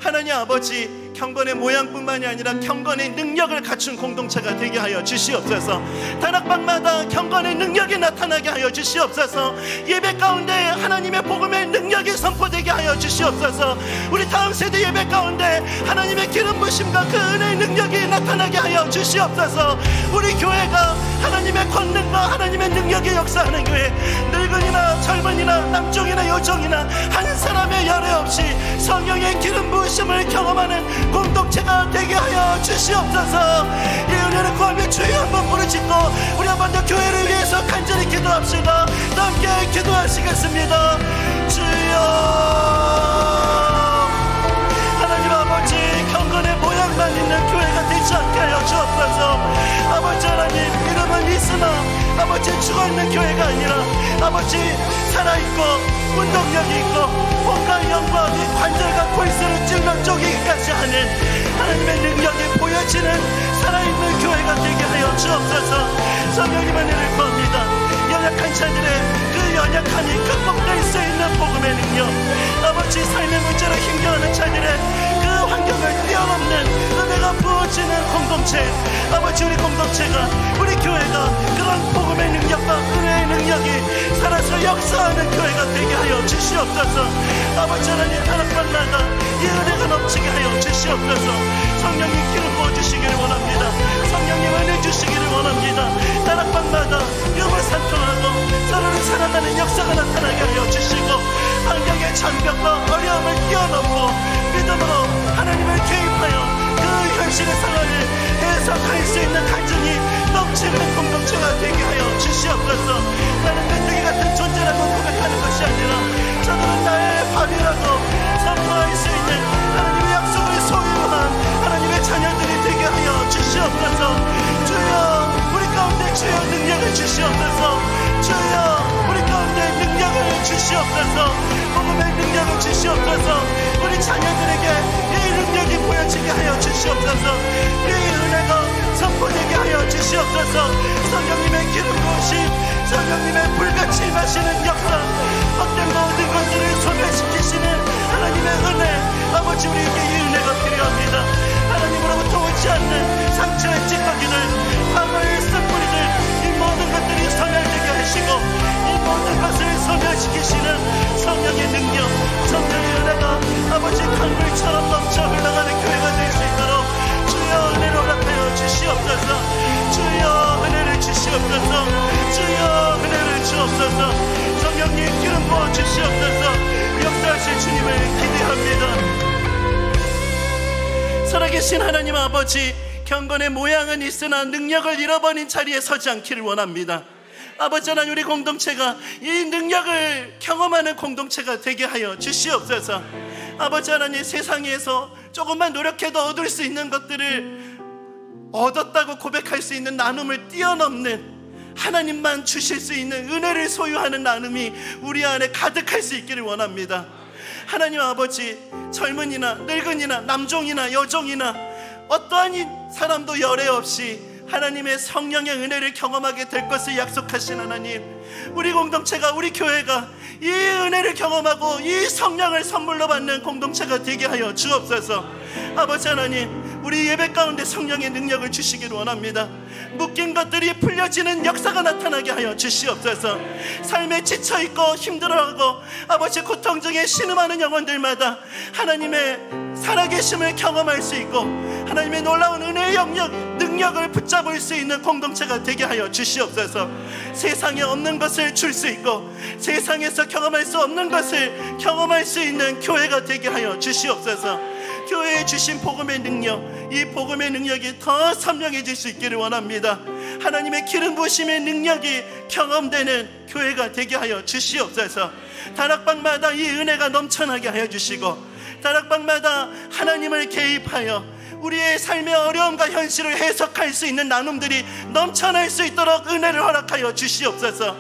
하나님 아버지, 경건의 모양뿐만이 아니라 경건의 능력을 갖춘 공동체가 되게 하여 주시옵소서. 다락방마다 경건의 능력이 나타나게 하여 주시옵소서. 예배 가운데 하나님의 복음의 능력이 선포되게 하여 주시옵소서. 우리 다음 세대 예배 가운데 하나님의 기름 부심과 그 은혜의 능력이 나타나게 하여 주시옵소서. 우리 교회가 하나님의 권능과 하나님의 능력의 역사하는 교회, 늙은이나 젊은이나 남종이나 여종이나 한 사람의 열애 없이 성령의 기름 부심을 경험하는 공동체가 되게 하여 주시옵소서. 이 은혜를 구하며 주여 한번 부르짖고 우리 한번 더 교회를 위해서 간절히 기도합시다. 함께 기도하시겠습니다. 주여 아버지 죽어있는 교회가 아니라 아버지 살아있고 운동력이 있고 온갖 영광이 관절과 골수를 찔러 쪼개기까지 하는 하나님의 능력이 보여지는 살아있는 교회가 되게 하여 주옵소서. 성령님의 은혜를 구합니다. 연약한 자들의 그 연약함이 극복될 수 있는 복음의 능력, 아버지 삶의 문제로 힘겨워하는 자들의 그 환경을 뛰어넘는 은혜가 부어지는 공동체, 아버지 우리 공동체가 우리 교회가 그런 복음의 능력과 은혜의 능력이 살아서 역사하는 교회가 되게 하여 주시옵소서. 아버지 하나님 다락방마다 이 은혜가 넘치게 하여 주시옵소서. 성령님 기름 부어주시기를 원합니다. 성령님 은혜 주시기를 원합니다. 다락방마다 영을 산통하고 서로를 사랑하는 역사가 나타나게 하여 주시고 환경의 장벽과 어려움을 뛰어넘고 믿음으로 하나님을 개입하여 그 현실의 상황을 해석할 수 있는 간증이 넘치는 공동체가 되게 하여 주시옵소서. 나는 메뚜기 같은 존재라고 고백하는 것이 아니라 저들은 나의 밥이라고 선포할 수 있는 하나님의 약속을 소유한 하나님의 자녀들이 되게 하여 주시옵소서. 주여 우리 가운데 주여 능력을 주시옵소서. 주여 우리 가운데 능력을 주시옵소서. 복음의 능력을 주시옵소서. 우리 자녀들에게 이 능력이 보여지게 하여 주시옵소서. 이 은혜가 선포되게 하여 주시옵소서. 성령님의 기름 부으심, 성령님의 불같이 마시는 역사, 헛된 모든 것들을 소멸시키시는 하나님의 은혜, 아버지 우리에게 이 은혜가 필요합니다. 하나님으로부터 오지 않는 상처의 찌꺼기들, 과거의 쓴뿌리들, 이 모든 것들이 소멸되게 하시고 이 모든 것을 소멸시키시는 성령의 능력, 성령의 은혜가 아버지 강물처럼 넘쳐 흘러가는 교회가 될 수 있도록 주여 은혜를 허락하여 주시옵소서. 주여 은혜를 주시옵소서. 주여 은혜를 주옵소서. 성령님 기름 부어 주시옵소서. 역사하실 주님을 기대합니다. 살아계신 하나님 아버지, 경건의 모양은 있으나 능력을 잃어버린 자리에 서지 않기를 원합니다. 아버지 하나님 우리 공동체가 이 능력을 경험하는 공동체가 되게 하여 주시옵소서. 아버지 하나님 세상에서 조금만 노력해도 얻을 수 있는 것들을 얻었다고 고백할 수 있는 나눔을 뛰어넘는 하나님만 주실 수 있는 은혜를 소유하는 나눔이 우리 안에 가득할 수 있기를 원합니다. 하나님 아버지, 젊은이나 늙은이나 남종이나 여종이나 어떠한 사람도 열애 없이 하나님의 성령의 은혜를 경험하게 될 것을 약속하신 하나님, 우리 공동체가, 우리 교회가 이 은혜를 경험하고 이 성령을 선물로 받는 공동체가 되게 하여 주옵소서. 아버지 하나님, 우리 예배 가운데 성령의 능력을 주시기를 원합니다. 묶인 것들이 풀려지는 역사가 나타나게 하여 주시옵소서. 삶에 지쳐있고 힘들어하고 아버지 고통 중에 신음하는 영혼들마다 하나님의 살아계심을 경험할 수 있고 하나님의 놀라운 은혜의 능력을 붙잡을 수 있는 공동체가 되게 하여 주시옵소서. 세상에 없는 것을 줄 수 있고 세상에서 경험할 수 없는 것을 경험할 수 있는 교회가 되게 하여 주시옵소서. 교회에 주신 복음의 능력, 이 복음의 능력이 더 선명해질 수 있기를 원합니다. 하나님의 기름 부으심의 능력이 경험되는 교회가 되게 하여 주시옵소서. 다락방마다 이 은혜가 넘쳐나게 하여 주시고 다락방마다 하나님을 개입하여 우리의 삶의 어려움과 현실을 해석할 수 있는 나눔들이 넘쳐날 수 있도록 은혜를 허락하여 주시옵소서.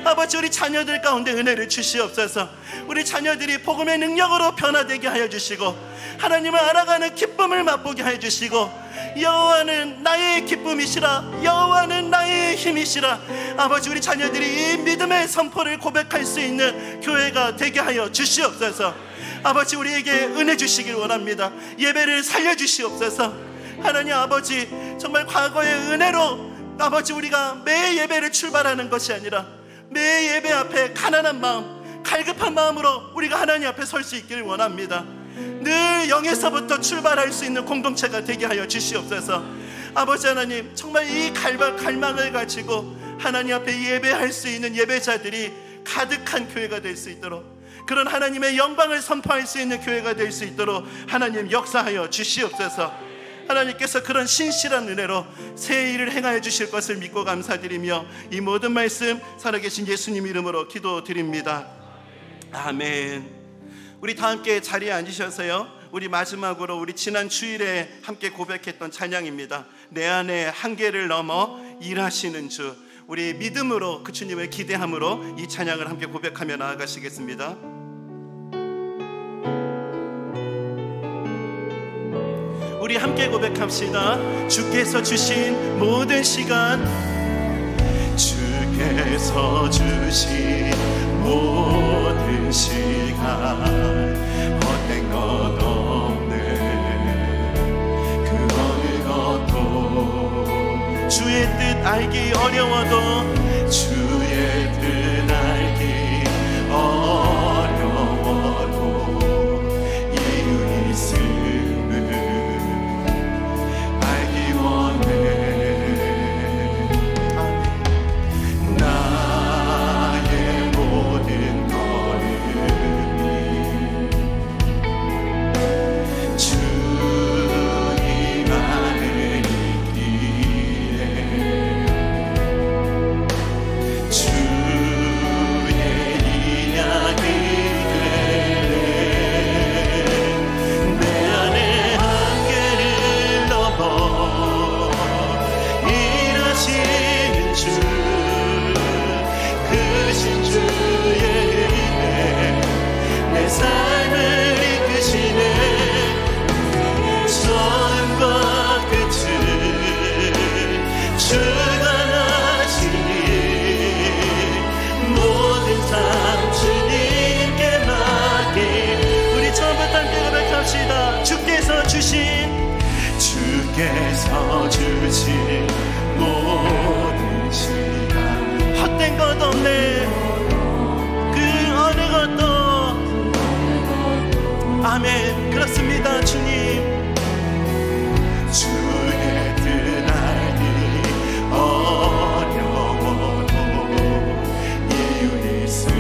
아버지 우리 자녀들 가운데 은혜를 주시옵소서. 우리 자녀들이 복음의 능력으로 변화되게 하여 주시고 하나님을 알아가는 기쁨을 맛보게 하여 주시고 여호와는 나의 기쁨이시라, 여호와는 나의 힘이시라. 아버지 우리 자녀들이 이 믿음의 선포를 고백할 수 있는 교회가 되게 하여 주시옵소서. 아버지 우리에게 은혜 주시길 원합니다. 예배를 살려주시옵소서. 하나님 아버지, 정말 과거의 은혜로 아버지 우리가 매 예배를 출발하는 것이 아니라 매 예배 앞에 가난한 마음, 갈급한 마음으로 우리가 하나님 앞에 설 수 있기를 원합니다. 늘 영에서부터 출발할 수 있는 공동체가 되게 하여 주시옵소서. 아버지 하나님, 정말 이 갈망을 가지고 하나님 앞에 예배할 수 있는 예배자들이 가득한 교회가 될 수 있도록, 그런 하나님의 영광을 선포할 수 있는 교회가 될 수 있도록 하나님 역사하여 주시옵소서. 하나님께서 그런 신실한 은혜로 새 일을 행하여 주실 것을 믿고 감사드리며 이 모든 말씀 살아계신 예수님 이름으로 기도드립니다. 아멘. 우리 다 함께 자리에 앉으셔서요, 우리 마지막으로 우리 지난 주일에 함께 고백했던 찬양입니다. 내 안에 한계를 넘어 일하시는 주. 우리 믿음으로 그 주님을 기대함으로 이 찬양을 함께 고백하며 나아가시겠습니다. 우리 함께 고백합시다. 주께서 주신 모든 시간, 주께서 주신 모든 시간, 헛된 것 없는 그 어느 것도, 주의 뜻 알기 어려워도, 주의 뜻 알기 어려워도 이유 있음을 알기 원해. 아멘. 나의 모든 걸음이 주님 안에 있기에 주의 인약이 되네. 내 안에 한계를 넘어 일하시는 주, 크신 주의 은혜 내 삶을 이끄시네. 처음과 끝을 주관하시니 모든 삶 주님께 맡긴. 우리 처음부터 함께 고백합시다. 주께서 주신 모든 시간, 헛된 것 없네 그 어느 것도. 아멘. 그렇습니다. 주님, 주의 뜻 알기 어려워도 이유 있음을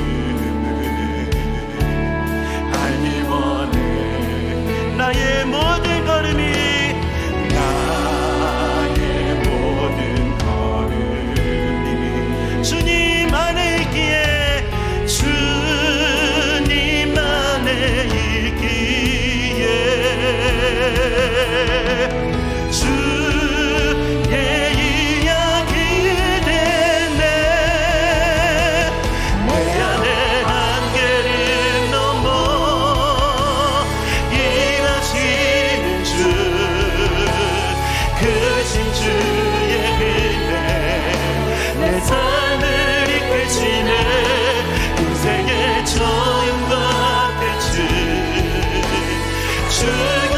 알기 원해. 나의 모든 걸음이, 나의 모든 걸음이 주님 안에 있기에, 주님 안에 있기에 주의 이야기 되네. 내 안에 한계를 넘어 일하시는 주, 크신 주의 은혜 내 삶을 이끄시네. 인생의 처음과 끝을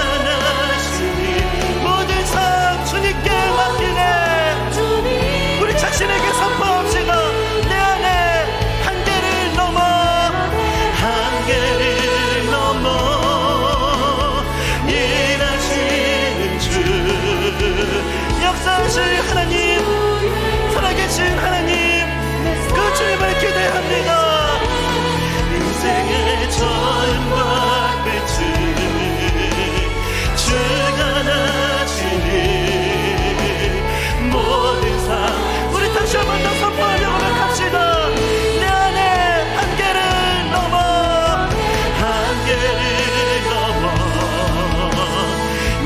주관하시니 모든 삶 주님께 맡기네. 우리 자신에게 선포합시다. 내 안에 한계를 넘어 일하시는 주, 역사하실 하나님, 살아계신 하나님, 그 주님을 기대합니다. 인생의 처음과 끝을 주관하시니 모든 삶. 우리 다시 한 번 더 선포하며 고백합시다. 내 안에 한계를 넘어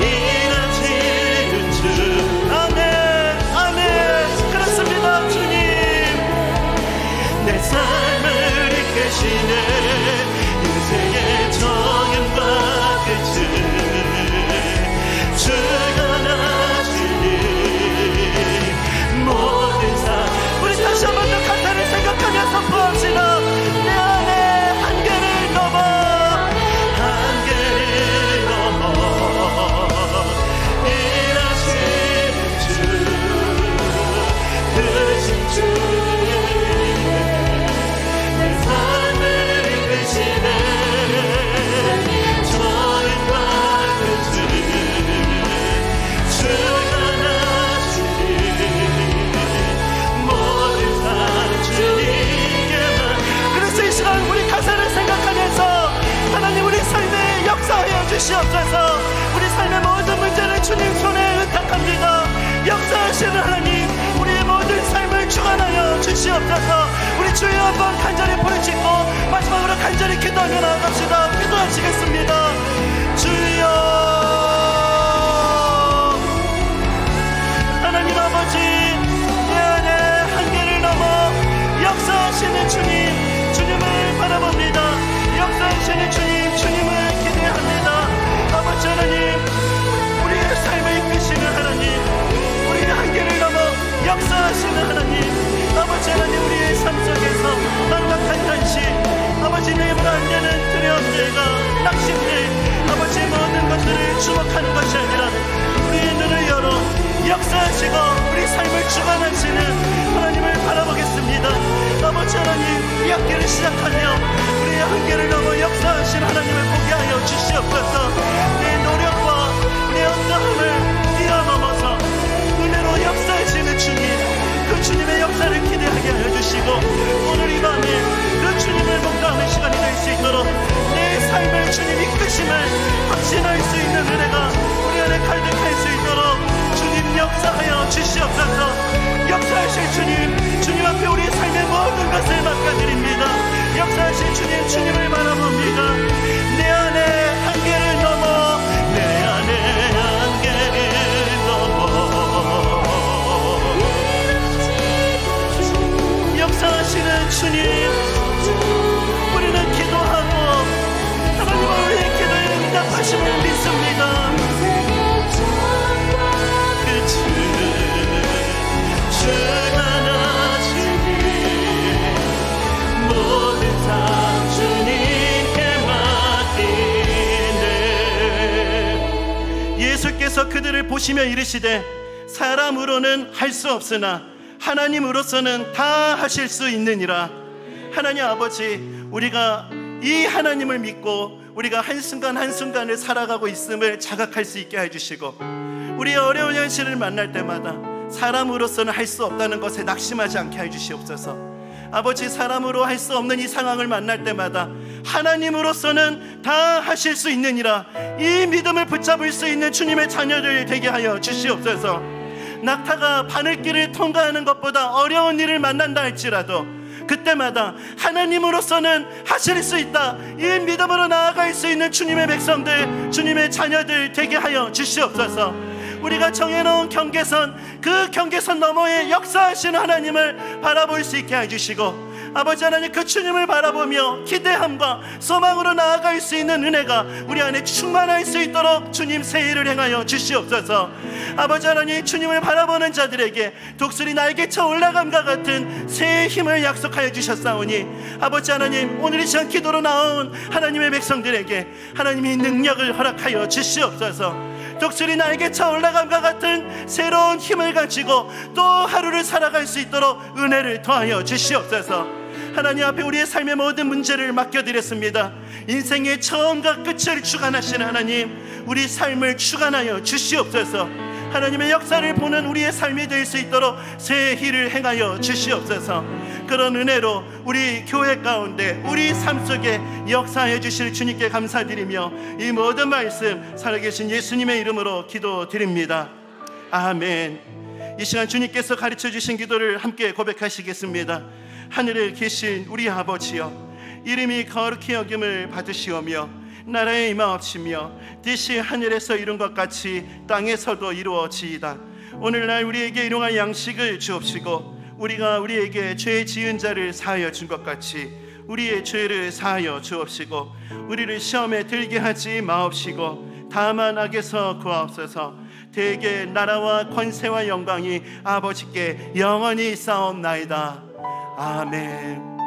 일하시는 주. 아멘, 아멘. 그렇습니다. 주님 내 삶을 이끄시네. 인생의 처음과 끝을 주관하시니 모든 삶. 우리 다시 한 번 더 간단히 생각하며 선포합시다. 내 안에 한계를 넘어 일하시는 주, 크신 주의 은혜 내 삶을 이끄시네. 처음과 끝을 주관하시니 모든 삶 주님께만. 그래서 이 시간 우리 가사를 생각하면서 하나님 우리 삶에 역사하여 주시옵소서. 우리 삶의 모든 문제를 주님 손에 의탁합니다. 역사하시는 하나님, 우리의 모든 삶을 주관하여 주시옵소서. 우리 주여 한번 간절히 부르짖고 마지막으로 간절히 기도하며 나아갑시다. 기도하시겠습니다. 주여, 하나님 아버지, 내 안에 한계를 마음들과 낙심들 아버지의 모든 것들을 주목하는 것이 아니라 우리의 눈을 열어 역사하시고 우리 삶을 주관하시는 하나님을 바라보겠습니다. 아버지 하나님, 이 학기를 시작하며 우리의 한계를 넘어 역사하신 하나님을 보게 하여 주시옵소서. 내 노력과 내 어떠함을 뛰어넘어서 은혜로 역사하시는 주님, 그 주님의 역사를 기대하게 하여 주시고 오늘 이 밤에 그 주님을 목도하는 시간이 될 수 있도록 내 삶을 주님 이끄심을 확신할 수 있는 은혜가 우리 안에 가득할 수 있도록 주님 역사하여 주시옵소서. 역사하실 주님, 주님 앞에 우리의 삶의 모든 것을 맡겨드립니다. 역사하실 주님, 주님을 바라봅니다. 내 안에 한계를 넘어, 내 안에 한계를 넘어 역사하시는 주님, 우리는 기도하고 하나님은 우리의 기도에 응답하심을 믿습니다. 그 주 하나님이 모든 삶 주님께 맡기네. 예수께서 그들을 보시며 이르시되 사람으로는 할 수 없으나 하나님으로서는 다 하실 수 있느니라. 하나님 아버지, 우리가 이 하나님을 믿고 우리가 한순간 한순간을 살아가고 있음을 자각할 수 있게 해주시고 우리의 어려운 현실을 만날 때마다 사람으로서는 할 수 없다는 것에 낙심하지 않게 해주시옵소서. 아버지, 사람으로 할 수 없는 이 상황을 만날 때마다 하나님으로서는 다 하실 수 있느니라, 이 믿음을 붙잡을 수 있는 주님의 자녀들 되게 하여 주시옵소서. 낙타가 바늘길을 통과하는 것보다 어려운 일을 만난다 할지라도 그때마다 하나님으로서는 하실 수 있다, 이 믿음으로 나아갈 수 있는 주님의 백성들, 주님의 자녀들 되게 하여 주시옵소서. 우리가 정해놓은 경계선, 그 경계선 너머에 역사하시는 하나님을 바라볼 수 있게 해주시고 아버지 하나님, 그 주님을 바라보며 기대함과 소망으로 나아갈 수 있는 은혜가 우리 안에 충만할 수 있도록 주님 새해를 행하여 주시옵소서. 아버지 하나님, 주님을 바라보는 자들에게 독수리 날개쳐 올라감과 같은 새해 힘을 약속하여 주셨사오니 아버지 하나님, 오늘 이 시간 기도로 나온 하나님의 백성들에게 하나님이 능력을 허락하여 주시옵소서. 독수리 날개쳐 올라감과 같은 새로운 힘을 가지고 또 하루를 살아갈 수 있도록 은혜를 더하여 주시옵소서. 하나님 앞에 우리의 삶의 모든 문제를 맡겨드렸습니다. 인생의 처음과 끝을 주관하시는 하나님, 우리 삶을 주관하여 주시옵소서. 하나님의 역사를 보는 우리의 삶이 될 수 있도록 새해 일을 행하여 주시옵소서. 그런 은혜로 우리 교회 가운데 우리 삶 속에 역사해 주실 주님께 감사드리며 이 모든 말씀 살아계신 예수님의 이름으로 기도드립니다. 아멘. 이 시간 주님께서 가르쳐 주신 기도를 함께 고백하시겠습니다. 하늘에 계신 우리 아버지여, 이름이 거룩히 여김을 받으시오며 나라의 임하옵시며 뜻이 하늘에서 이룬 것 같이 땅에서도 이루어지이다. 오늘날 우리에게 일용할 양식을 주옵시고 우리가 우리에게 죄 지은 자를 사하여 준 것 같이 우리의 죄를 사하여 주옵시고 우리를 시험에 들게 하지 마옵시고 다만 악에서 구하옵소서. 대개 나라와 권세와 영광이 아버지께 영원히 쌓옵나이다. 아멘.